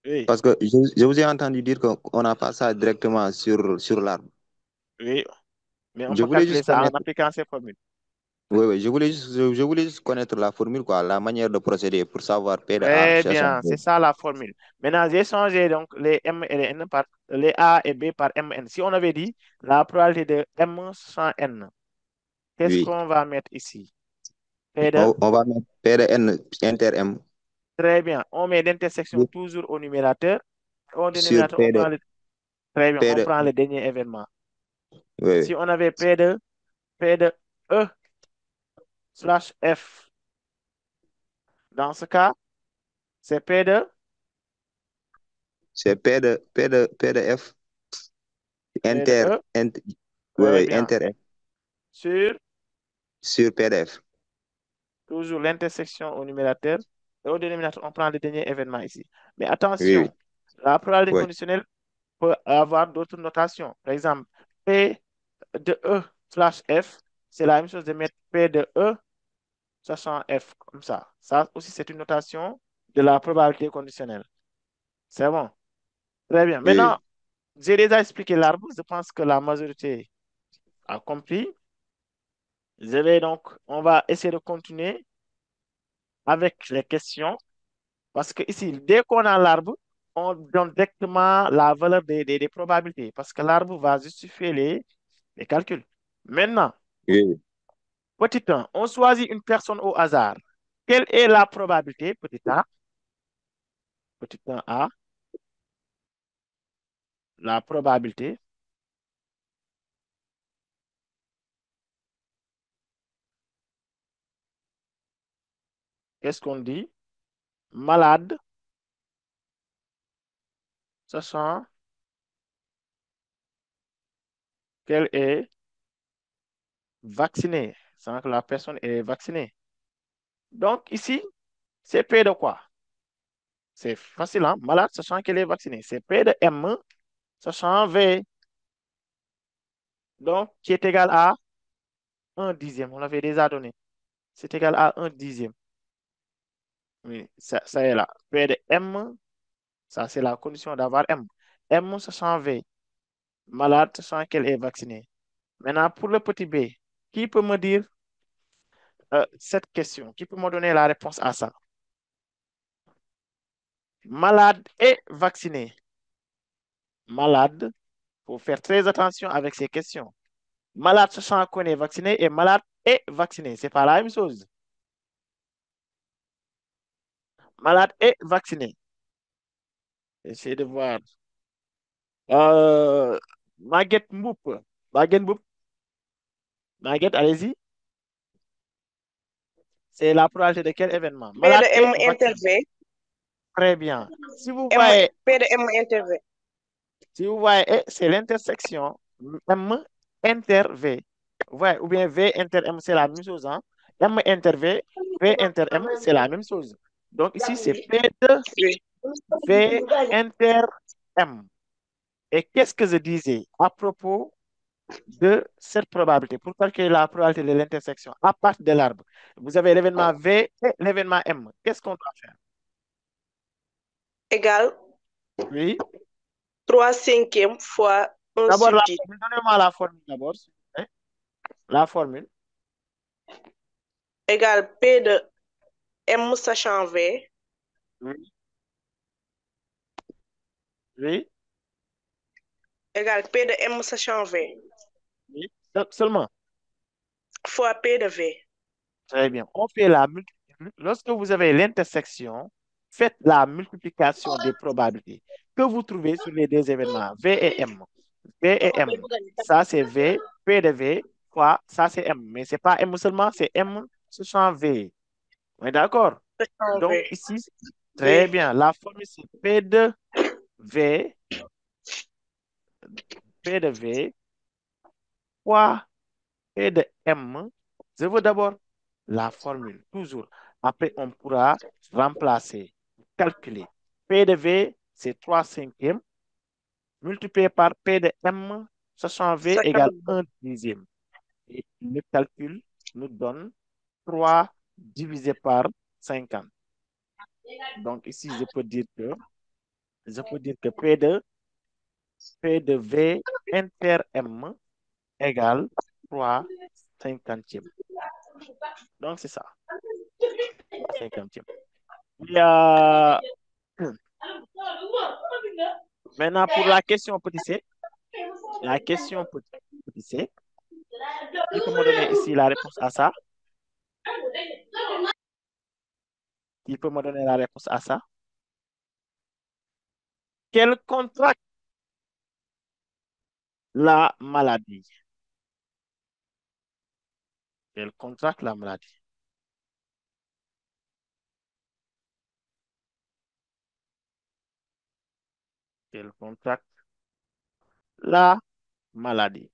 Oui, Parce que je vous ai entendu dire qu'on n'a pas ça directement sur l'arbre. oui, mais on Je peut voulais calculer juste ça en connaître. appliquant ces formules. Oui, oui. Je voulais juste connaître la formule, quoi, la manière de procéder pour savoir P de A, Très sachant bien, B. c'est ça la formule. Maintenant, j'ai changé donc les M et les N par les A et B par M, N. Si on avait dit la probabilité de M sans N, qu'est-ce Oui. qu'on va mettre ici? P de, On va mettre P de N inter M très bien. On met l'intersection toujours au numérateur. Au sur dénominateur, on prend le, très bien, P on de. prend le dernier événement. Oui, Si oui. on avait P de E slash F, dans ce cas, c'est P de, C'est P de F P de E, oui, très oui, bien. inter F Sur sur P de F. toujours l'intersection au numérateur. Et au dénominateur, on prend le dernier événement ici. Mais Oui, oui. attention, la probabilité Oui. conditionnelle peut avoir d'autres notations. Par exemple, P de E slash F, c'est la même chose de mettre P de E sachant F comme ça. Ça aussi, c'est une notation de la probabilité conditionnelle. C'est bon. Très bien. Oui, Maintenant, oui. j'ai déjà expliqué l'arbre. Je pense que la majorité a compris. On va essayer de continuer avec les questions. Parce que ici, dès qu'on a l'arbre, on donne directement la valeur des probabilités. Parce que l'arbre va justifier les calculs. Maintenant, Oui. petit 1, on choisit une personne au hasard. Quelle est la probabilité, petit a, petit 1 a, la probabilité qu'est-ce qu'on dit? Malade, sachant qu'elle est vaccinée, sachant que la personne est vaccinée. Donc ici, c'est P de quoi? C'est facile, hein? Malade, sachant qu'elle est vaccinée. C'est P de M, sachant V, donc qui est égal à 1/10. On l'avait déjà donné. C'est égal à 1/10. Oui, ça est là. P de M, ça c'est la condition d'avoir M. M, sachant V. Malade, sachant qu'elle est vaccinée. Maintenant, pour le petit b, qui peut me dire cette question? Qui peut me donner la réponse à ça? Malade et vacciné. Malade, il faut faire très attention avec ces questions. Malade sachant qu'on est vacciné et malade et vacciné. Ce n'est pas la même chose. Malade et vacciné. Essayez de voir. Euh, Maguette Mboup. Maguette Mboup. Maguette, allez-y. C'est la probabilité de quel événement? P Malade de et M inter vacciné. V. Très bien. Si vous M, voyez, P de M inter V. c'est l'intersection M inter V. Vous voyez, ou bien V inter M, c'est la même chose. Hein? M inter V inter M, c'est la même chose. Donc ici, c'est P de Oui. V inter M. Et qu'est-ce que je disais à propos de cette probabilité, pour calculer la probabilité de l'intersection à partir de l'arbre, vous avez l'événement V et l'événement M. Qu'est-ce qu'on doit faire? Égale Oui. 3/5 fois 1 D'abord, sur 10. donnez-moi la formule d'abord, s'il vous plaît. La formule. Égale P de M sachant V. Oui. Oui. Égale P de M sachant V. Oui. Seulement. Fois P de V. Très bien. On fait la multiplication. Lorsque vous avez l'intersection, faites la multiplication des probabilités que vous trouvez sur les deux événements, V et M. V et M. Ça, c'est V, P de V, fois, ça, c'est M. Mais ce n'est pas M seulement, c'est M sachant V. On est d'accord? Sachant Donc, V. ici, très bien. La formule, c'est P de V, P de V, fois P de M. Je veux d'abord la formule, toujours. Après, on pourra remplacer, calculer. P de V, c'est 3/5 multiplié par P de M, sachant V égale Sachant V. 1/10. Et le calcul nous donne 3 divisé par 50. Donc ici, je peux dire que P de V inter M égale 3/50. Donc c'est ça, 3/50. Et, maintenant, pour la question petit c, la question petit c, qui peut me donner ici la réponse à ça? Qui peut me donner la réponse à ça? Quel contracte la maladie? Quel contracte la maladie? Quel contracte la maladie?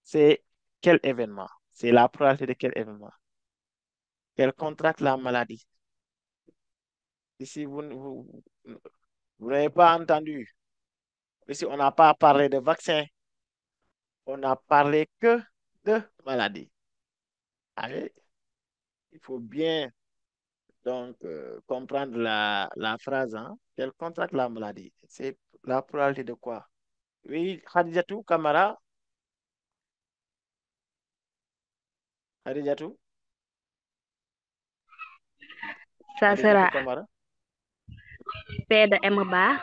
C'est quel événement? C'est la probabilité de quel événement? Quel contracte la maladie? Ici, vous n'avez pas entendu. Ici, on n'a pas parlé de vaccin. On n'a parlé que de maladie. Allez, il faut bien donc comprendre la phrase. Hein? Quel contracte la maladie? C'est la probabilité de quoi? Oui, Khadijatou Kamara. Khadijatou Ça sera Kamara. P de M bar.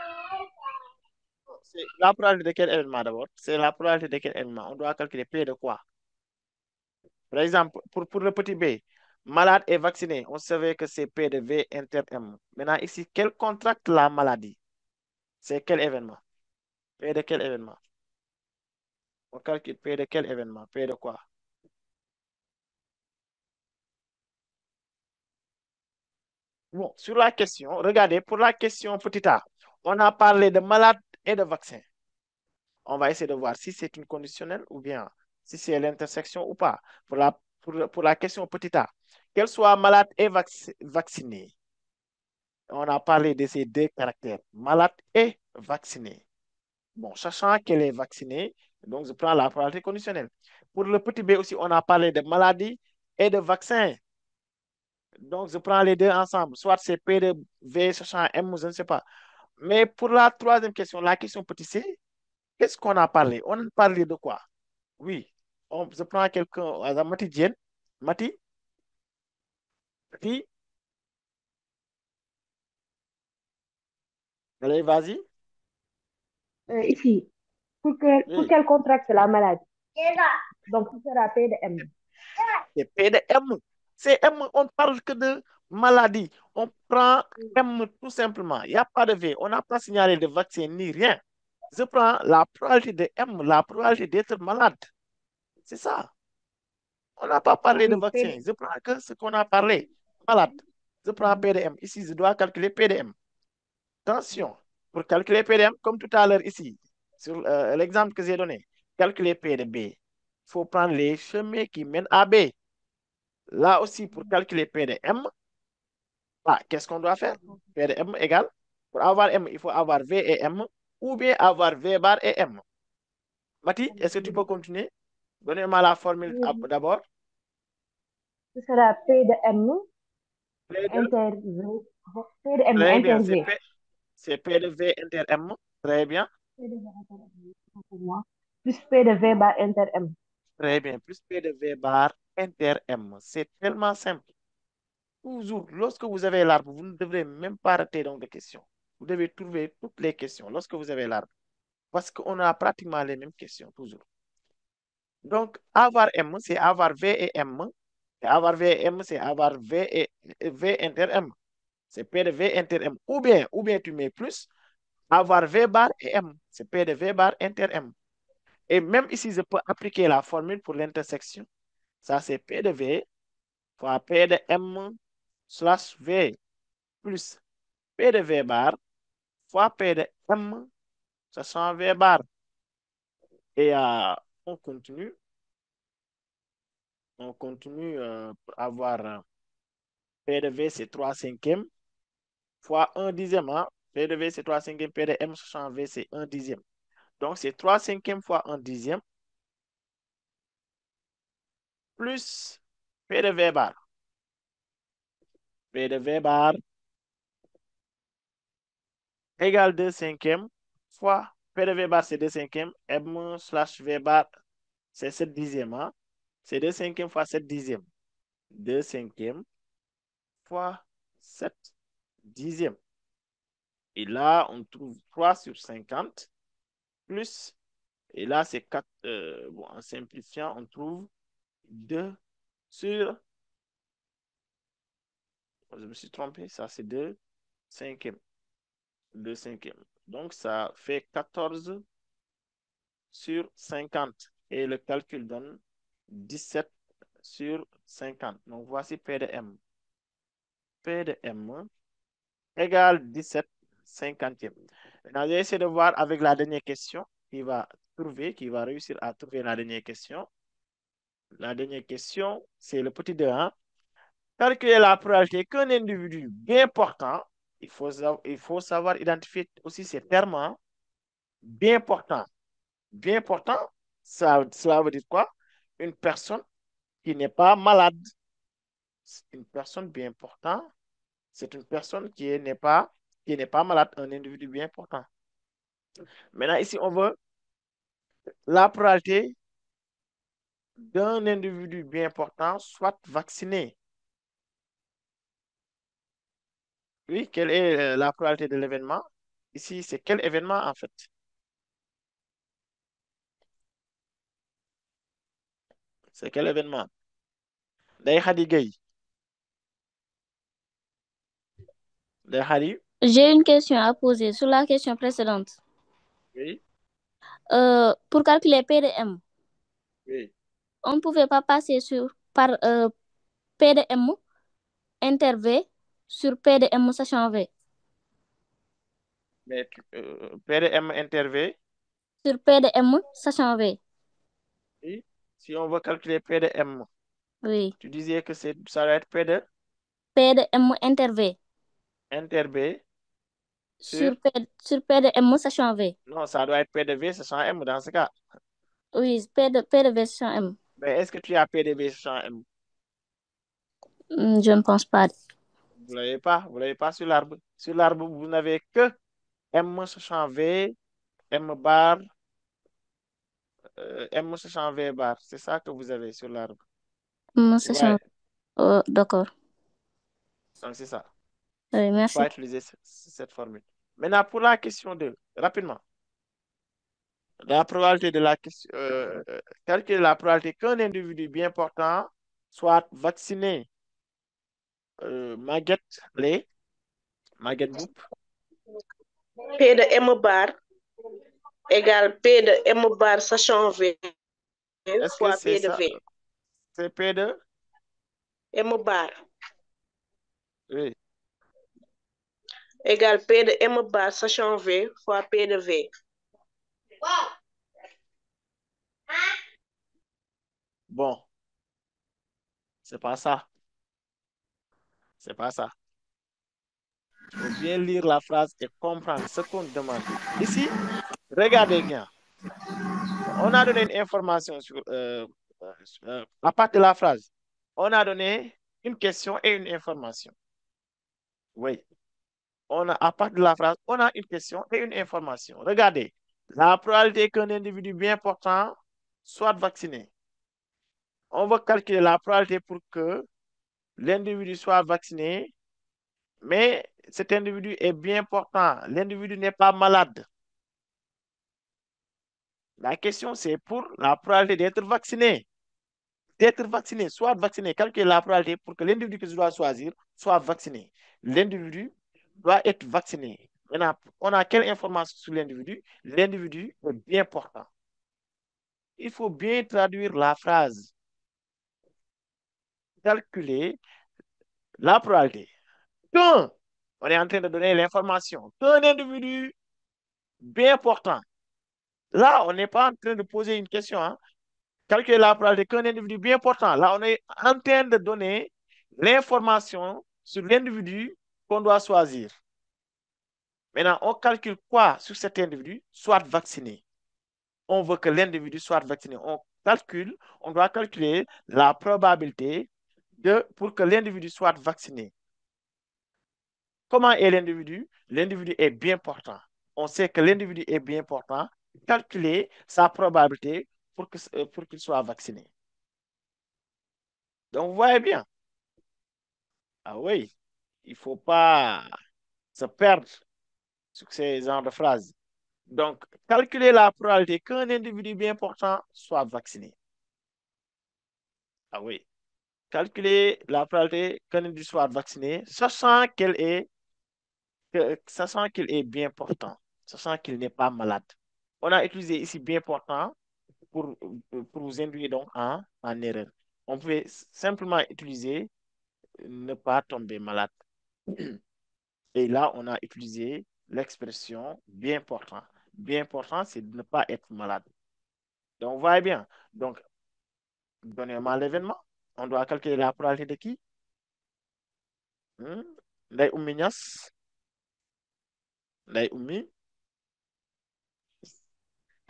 C'est la probabilité de quel événement d'abord? C'est la probabilité de quel événement? On doit calculer P de quoi? Par exemple, pour le petit b, malade et vacciné, on savait que c'est P de V inter M. Maintenant, ici, quel contracte la maladie? C'est quel événement? P de quel événement? On calcule P de quel événement? P de quoi? Bon, sur la question, regardez, pour la question petit a, on a parlé de malade et de vaccin. On va essayer de voir si c'est une conditionnelle ou bien si c'est l'intersection ou pas. Pour la question petit a, qu'elle soit malade et vacciné, on a parlé de ces deux caractères, malade et vacciné. Bon, sachant qu'elle est vaccinée, donc je prends la probabilité conditionnelle. Pour le petit b aussi, on a parlé de maladie et de vaccin. Donc, je prends les deux ensemble. Soit c'est P de V sachant M, je ne sais pas. Mais pour la troisième question, la question petit c, qu'est-ce qu'on a parlé? On a parlé de quoi? Oui. Je prends quelqu'un, Mati Diène. Mati? Mati? Allez, vas-y. Ici, pour Oui. quel contract c'est la maladie? Donc, ce sera P de M. C'est P de M. C'est M, on parle que de maladie. On prend M tout simplement. Il n'y a pas de V. On n'a pas signalé de vaccin ni rien. Je prends la probabilité de M, la probabilité d'être malade. C'est ça. On n'a pas parlé de Oui, P vaccin. Je prends que ce qu'on a parlé. Malade. Je prends P de M. Ici, je dois calculer P de M. Attention. Pour calculer P de M, comme tout à l'heure ici, sur l'exemple que j'ai donné, calculer P de B. Il faut prendre les chemins qui mènent à B. Là aussi, pour calculer P de M, qu'est-ce qu'on doit faire? P de M égale, pour avoir M, il faut avoir V et M, ou bien avoir V bar et M. Mati, est-ce que tu peux continuer? Donnez-moi la formule d'abord. Ce sera P de M P de... inter V. P de M Très bien, inter V. c'est P de V inter M. Très bien. P de V inter M, pour moi. Plus P de V bar inter M. Très bien, plus P de V bar inter M. C'est tellement simple. Toujours, lorsque vous avez l'arbre, vous ne devrez même pas rater donc de questions. Vous devez trouver toutes les questions lorsque vous avez l'arbre. Parce qu'on a pratiquement les mêmes questions, toujours. Donc, avoir M, c'est avoir V et M. Et avoir V et M, c'est avoir V et V inter M. C'est P de V inter M. Ou bien tu mets plus, avoir V bar et M. C'est P de V bar inter M. Et même ici, je peux appliquer la formule pour l'intersection. Ça, c'est P de V fois P de M slash V plus P de V bar fois P de M, ça sera V bar. Et on continue. On continue pour avoir P de V, c'est 3 cinquièmes fois 1 dixième. Hein? P de V, c'est 3 cinquièmes. P de M, ça sera V, c'est 1 dixième. Donc, c'est 3 cinquièmes fois 1 dixième plus P de V bar. P de V bar égale 2 cinquièmes fois P de V bar, c'est 2 cinquièmes. M slash V bar, c'est 7 dixièmes. Hein? C'est 2 cinquièmes fois 7 dixièmes. 2 cinquièmes fois 7 dixièmes. Et là, on trouve 3 sur 50 plus, et là, c'est 4. Bon, en simplifiant, on trouve 2 sur, je me suis trompé, ça c'est 2 cinquièmes. 2 cinquièmes. Donc, ça fait 14 sur 50. Et le calcul donne 17 sur 50. Donc, voici P de M. P de M égale 17 cinquantièmes. Maintenant, j'ai essayé de voir avec la dernière question qui va réussir à trouver la dernière question. La dernière question, c'est le petit 2. Hein? Calculer la probabilité qu'un individu bien portant, il faut savoir identifier aussi ces termes. Hein? Bien portant. Bien portant, cela veut dire quoi? Une personne qui n'est pas malade. Une personne bien portant, c'est une personne qui n'est pas malade, un individu bien portant. Maintenant, ici, on veut la probabilité d'un individu bien portant soit vacciné. Oui, quelle est la probabilité de l'événement? Ici, c'est quel événement en fait? C'est quel événement? Ndeye Khady Gueye. Ndeye Khady? J'ai une question à poser sur la question précédente. Oui. Pour calculer P de M, Oui. on ne pouvait pas passer par P de M inter V sur P de M sachant V. Mais P de M inter V? Sur P de M sachant V. Oui. Si on veut calculer P de M, oui. Tu disais que ça doit être P de M inter V. Inter V Sur P de M sachant V. Non, ça doit être P de V sachant M dans ce cas. Oui, P de V sachant M. Mais est-ce que tu as P de V sachant M? Je ne pense pas. Vous ne l'avez pas sur l'arbre. Sur l'arbre, vous n'avez que M sachant V, M bar, M sachant V bar. C'est ça que vous avez sur l'arbre. M sachant... Oh, d'accord. Donc, c'est ça. Oui, merci. Il faut utiliser cette formule. Maintenant, pour la question 2, rapidement. La probabilité de la question, calculer la probabilité qu'un individu bien portant soit vacciné. Maguette Mboup. P de M bar égale P de M bar sachant V fois P de V. C'est P de M bar. Oui. Égale P de M bar sachant V fois P de V. Bon. C'est pas ça. C'est pas ça. Il faut bien lire la phrase et comprendre ce qu'on demande. Ici, regardez bien. On a donné une information à partir de la phrase. On a donné une question et une information. Oui. À partir de la phrase, on a une question et une information. Regardez, la probabilité qu'un individu bien portant soit vacciné. On va calculer la probabilité pour que l'individu soit vacciné, mais cet individu est bien portant. L'individu n'est pas malade. La question, c'est pour la probabilité d'être vacciné. Soit vacciné, calculer la probabilité pour que l'individu que je dois choisir soit vacciné. L'individu doit être vacciné. Maintenant, on a quelle information sur l'individu? L'individu est bien portant. Il faut bien traduire la phrase. Calculer la probabilité. Quand on est en train de donner l'information qu'un individu bien portant, là, on n'est pas en train de poser une question. Hein? Calculer la probabilité qu'un individu bien portant, là, on est en train de donner l'information sur l'individu qu'on doit choisir. Maintenant, on calcule quoi sur cet individu? Soit vacciné. On veut que l'individu soit vacciné. On doit calculer la probabilité pour que l'individu soit vacciné. Comment est l'individu? L'individu est bien portant. On sait que l'individu est bien portant. Calculer sa probabilité pour qu'il soit vacciné. Donc, vous voyez bien. Ah oui, il ne faut pas se perdre sur ces genres de phrases. Donc, calculer la probabilité qu'un individu bien portant soit vacciné. Ah oui. Calculer la probabilité qu'un individu soit vacciné, sachant qu'il est bien portant, sachant qu'il n'est pas malade. On a utilisé ici bien portant pour vous induire donc en erreur. On pouvait simplement utiliser ne pas tomber malade. Et là, on a utilisé l'expression bien portant. Bien portant, c'est de ne pas être malade. Donc, vous voyez bien. Donc, donnez-moi l'événement. On doit calculer la probabilité de qui? Ndeye Oumi Niass. Ndeye Oumi.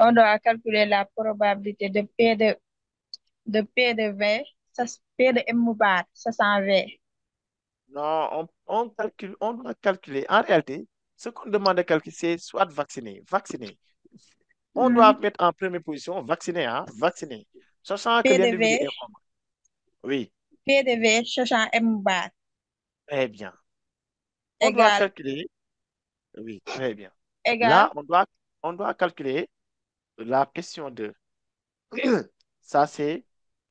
On doit calculer la probabilité de P de V, P de M bar, ça s'en V. Non, on doit calculer. En réalité, ce qu'on demande de calculer, c'est soit vacciné. Vacciné. On doit mettre en première position vacciné, hein? Vacciné. Sachant que P de l'individu V, est comment? Oui, P de V, sachant M bar, très bien. On doit égale, calculer. Oui, très bien. égale, Là, on doit calculer la question de. Ça, c'est.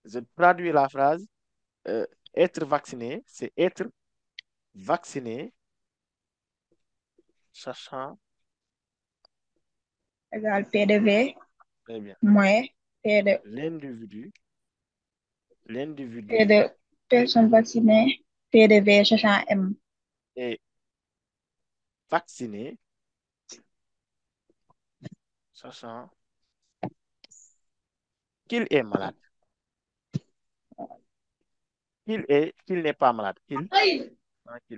Je traduis la phrase. Être vacciné, c'est être vacciné, sachant. égale P de V, Très bien. moins P de L'individu. P de personne vaccinée, P de V, sachant M. Est vacciné, sachant qu'il est malade. Qu'il n'est pas malade. Qu'il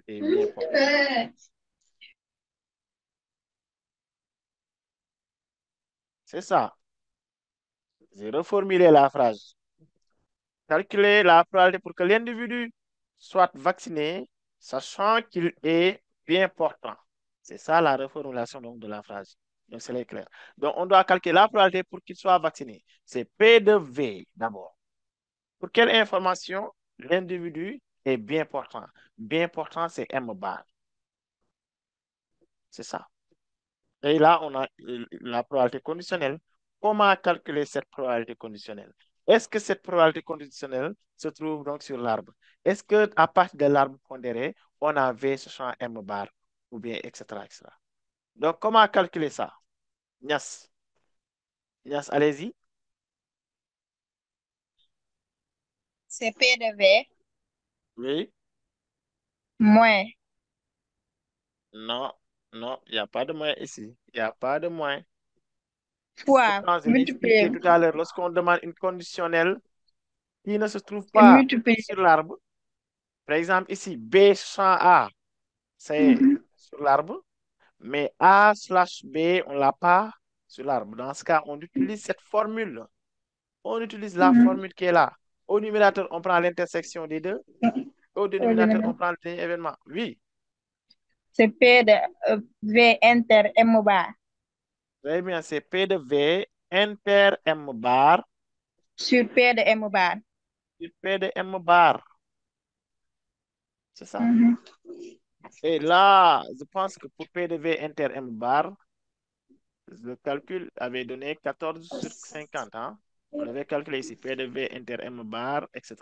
est bien portant. C'est ça. J'ai reformulé la phrase. Calculer la probabilité pour que l'individu soit vacciné, sachant qu'il est bien portant. C'est ça la reformulation donc, de la phrase. Donc, c'est clair. Donc, on doit calculer la probabilité pour qu'il soit vacciné. C'est P de V d'abord. Pour quelle information? L'individu est bien portant. Bien portant, c'est M bar. C'est ça. Et là, on a la probabilité conditionnelle. Comment calculer cette probabilité conditionnelle? Est-ce que cette probabilité conditionnelle se trouve donc sur l'arbre? Est-ce qu'à partir de l'arbre pondéré, on a V sachant M bar ou bien etc., etc. Donc, comment calculer ça? Nias, allez-y. C'est P de V, Oui. moins, Non, non, il n'y a pas de moins ici. Il n'y a pas de moins. fois, Pourtant, je l'ai expliqué multiplié, tout à l'heure, lorsqu'on demande une conditionnelle qui ne se trouve et pas multiplié. sur l'arbre. Par exemple, ici, B sans A, c'est sur l'arbre, mais A slash B, on ne l'a pas sur l'arbre. Dans ce cas, on utilise cette formule. On utilise la formule qui est là. Au numérateur, on prend l'intersection des deux. Au dénominateur, on prend le dernier événement. Oui. C'est P de V inter M bar Très bien, c'est P de V inter M bar sur P de M bar. sur P de M bar. C'est ça. Et là, je pense que pour P de V inter M bar, le calcul avait donné 14 sur 50. Hein? On avait calculé ici P de V inter M bar, etc.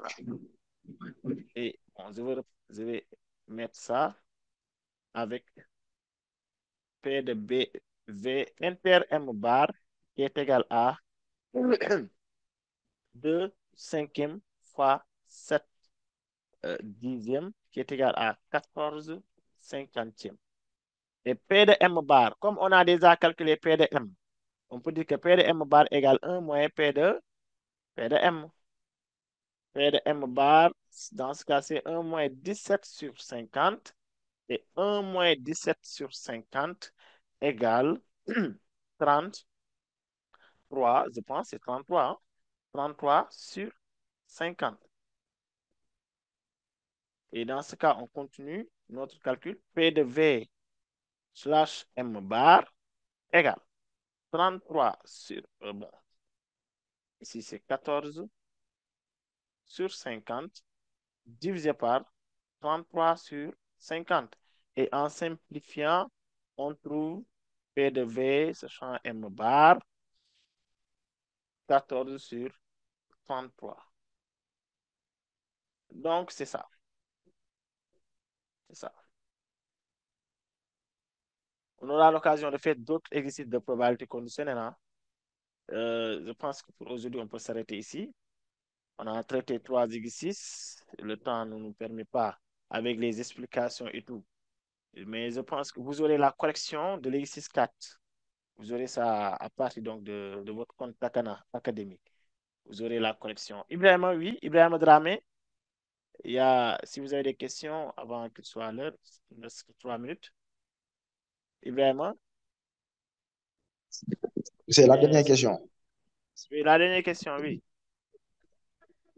Et bon, je vais mettre ça avec P de B, V inter M bar qui est égal à 2 cinquièmes fois 7 dixièmes qui est égal à 14 cinquantièmes. Et P de M bar, comme on a déjà calculé P de M, on peut dire que P de M bar égale 1 moins P de M. P de M bar, dans ce cas, c'est 1 moins 17 sur 50. Et 1 moins 17 sur 50 égale 33, je pense, c'est 33. Hein? 33 sur 50. Et dans ce cas, on continue notre calcul. P de V slash M bar égale 33 sur, bon, ici c'est 14 sur 50 divisé par 33 sur 50. Et en simplifiant, on trouve P de V sachant M bar 14 sur 33. Donc, c'est ça. C'est ça. On aura l'occasion de faire d'autres exercices de probabilité conditionnelle. Hein? Je pense que pour aujourd'hui, on peut s'arrêter ici. On a traité 3 exercices. Le temps ne nous permet pas avec les explications et tout. Mais je pense que vous aurez la correction de l'exercice 4. Vous aurez ça à partir donc de votre compte Takana académique. Vous aurez la correction. Ibrahima, oui. Ibrahima Dramé. Si vous avez des questions avant qu'il soit l'heure, il nous reste 3 minutes. Ibrahima. C'est la dernière question. Oui, la dernière question, oui.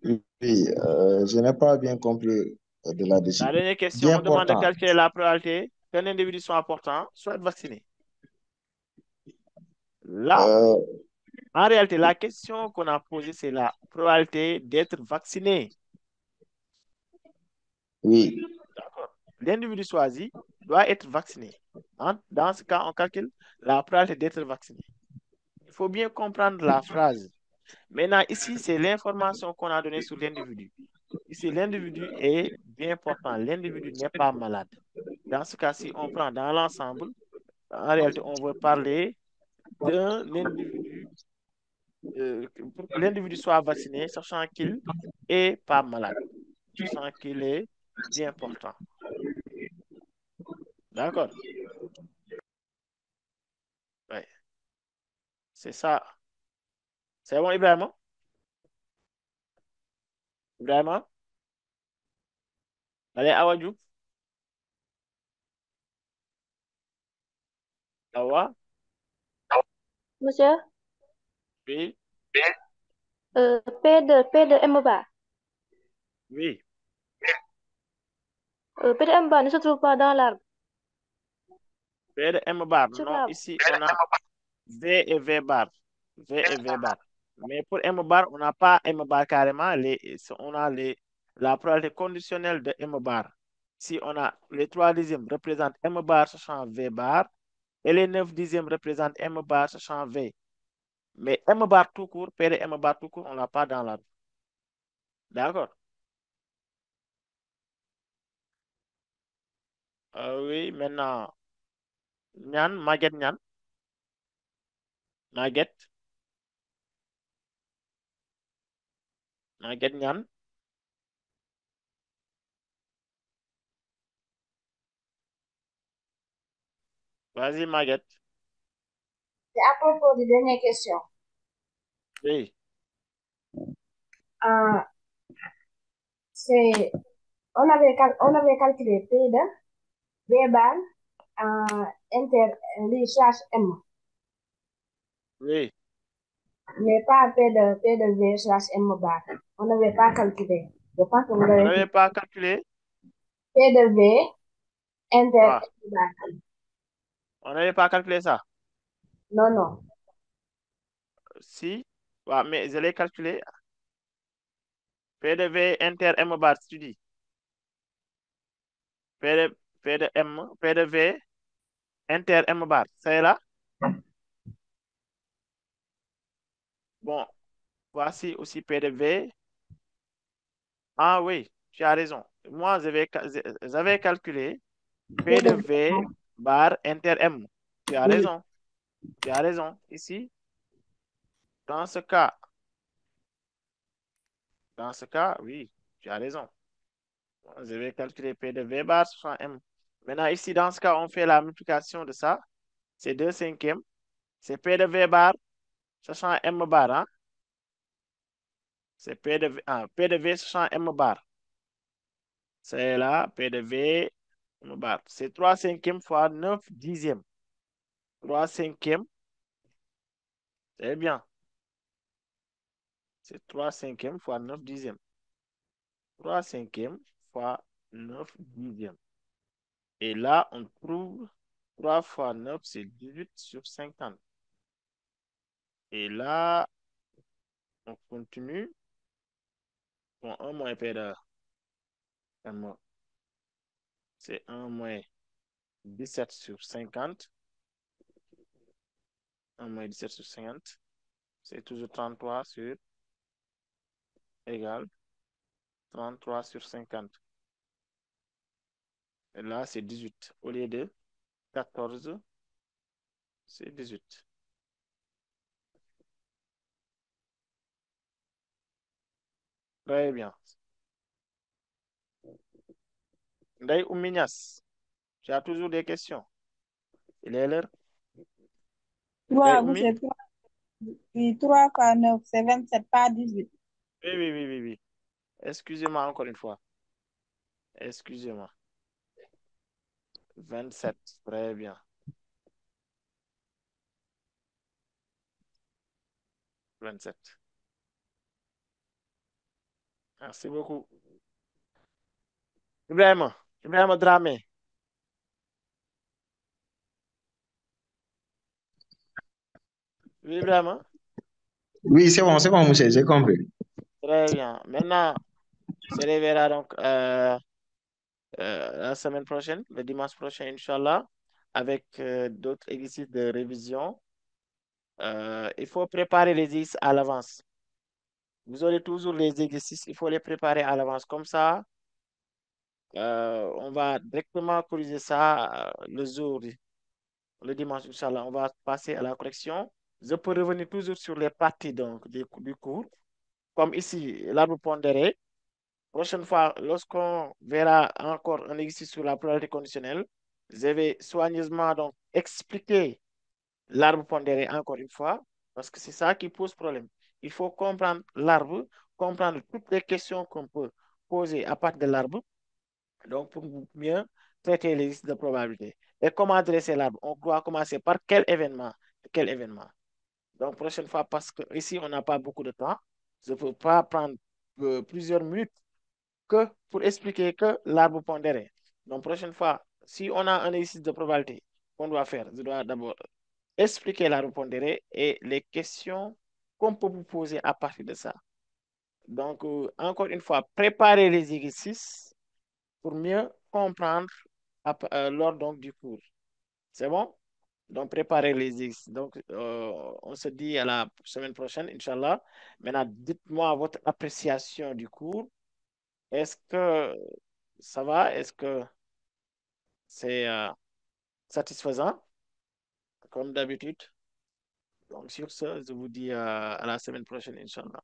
Oui, je n'ai pas bien compris de là-dessus. La dernière question, Bien on demande de important. calculer la probabilité qu'un individu soit important, soit vacciné. Là, en réalité, la question qu'on a posée, c'est la probabilité d'être vacciné. Oui. D'accord. L'individu choisi doit être vacciné. Dans ce cas, on calcule la probabilité d'être vacciné. Il faut bien comprendre la phrase. Maintenant, ici, c'est l'information qu'on a donnée sur l'individu. Ici, l'individu est bien important. L'individu n'est pas malade. Dans ce cas, si on prend dans l'ensemble, en réalité, on veut parler d'un individu, pour que l'individu soit vacciné, sachant qu'il n'est pas malade, sachant qu'il est bien portant. D'accord? Ouais. C'est ça. C'est bon, Ibrahima? Ibrahima? Allez, Awa Diouf? Awa? Monsieur, Oui? P de M bar. Oui. P de M bar ne se trouve pas dans l'arbre. V de M bar. Sur Non, l'arbre. ici, on a V et V bar. V et V bar. Mais pour M bar, on n'a pas M bar carrément. On a la probabilité conditionnelle de M bar. Si on a les 3 dixièmes représentent M bar sachant V bar et les 9 dixièmes représentent M bar sachant V. Mais M bar tout court, P de M bar tout court, on n'a pas dans l'arbre. D'accord? Oui, maintenant, Nyan, Maguette Nyan. Maguette. Maguette Nyan. Vas-y, Maguette. C'est à propos de dernière question. Oui. C'est, on avait calculé P de V bar inter les slash M. Oui. Mais pas P de V slash M bar. On n'avait pas calculé. Je pense que vous Vous l'avez n'avez fait. pas calculé? P de V inter Ah, M bar. on n'avait pas calculé ça. Non, non. Si. Ouais, mais je l'ai calculé. P de V inter M bar, tu dis. P de M, P de V inter M bar. C'est là? Bon, voici aussi P de V. Ah oui, tu as raison. Moi, j'avais calculé P P de de V. V bar inter M. Tu as Oui. raison. Tu as raison. Ici, dans ce cas, oui, tu as raison. Je vais calculer P de V bar sur M. Maintenant, ici, dans ce cas, on fait la multiplication de ça. C'est 2 cinquièmes. C'est P de V bar, sachant M bar. Hein? C'est P de V sachant M bar. C'est là, P de V, M bar. C'est 3 cinquièmes fois 9 dixièmes. 3 cinquièmes, c'est bien. C'est 3 cinquièmes fois 9 dixièmes. 3 cinquièmes fois 9 dixièmes. Et là, on trouve 3 fois 9, c'est 18 sur 50. Et là, on continue. Bon, 1 moins P de M, c'est 1 moins 17 sur 50. 1 moins 17 sur 50. C'est toujours 33 sur égal 33 sur 50. Et là, c'est 18. Au lieu de 14, c'est 18. Très bien. Ndeye Oumignas, tu as toujours des questions. Il est l'heure. Ndeye 3, Oumi? monsieur, 3, oui, 3 fois 9, c'est 27, pas 18. Oui, oui, oui, oui, oui. Excusez-moi encore une fois. Excusez-moi. 27. Très bien. 27. Merci beaucoup. Ibrahima. Ibrahima Dramé. Oui, Ibrahima. Oui, c'est bon, monsieur, j'ai compris. Très bien. Maintenant, on se reverra donc la semaine prochaine, le dimanche prochain, Inch'Allah, avec d'autres exercices de révision. Il faut préparer les exercices à l'avance. Vous aurez toujours les exercices, il faut les préparer à l'avance. Comme ça, on va directement corriger ça le dimanche, Inch'Allah. On va passer à la correction. Je peux revenir toujours sur les parties donc, du cours. Comme ici, l'arbre pondéré. Prochaine fois, lorsqu'on verra encore un exercice sur la probabilité conditionnelle, je vais soigneusement donc expliquer l'arbre pondéré encore une fois, parce que c'est ça qui pose problème. Il faut comprendre l'arbre, comprendre toutes les questions qu'on peut poser à partir de l'arbre, donc pour mieux traiter les listes de probabilité. Et comment dresser l'arbre? On doit commencer par quel événement? Quel événement? Donc, prochaine fois, parce que ici, on n'a pas beaucoup de temps, je ne peux pas prendre plusieurs minutes que pour expliquer que l'arbre pondéré. Donc, prochaine fois, si on a un exercice de probabilité qu'on doit faire, je dois d'abord expliquer l'arbre pondéré et les questions qu'on peut vous poser à partir de ça. Donc, encore une fois, préparez les exercices pour mieux comprendre lors donc, du cours. C'est bon? Donc, préparez les exercices. Donc, on se dit à la semaine prochaine, Inch'Allah. Maintenant, dites-moi votre appréciation du cours. Est-ce que ça va? Est-ce que c'est satisfaisant, comme d'habitude? Donc, sur ce, je vous dis à la semaine prochaine, Inch'Allah.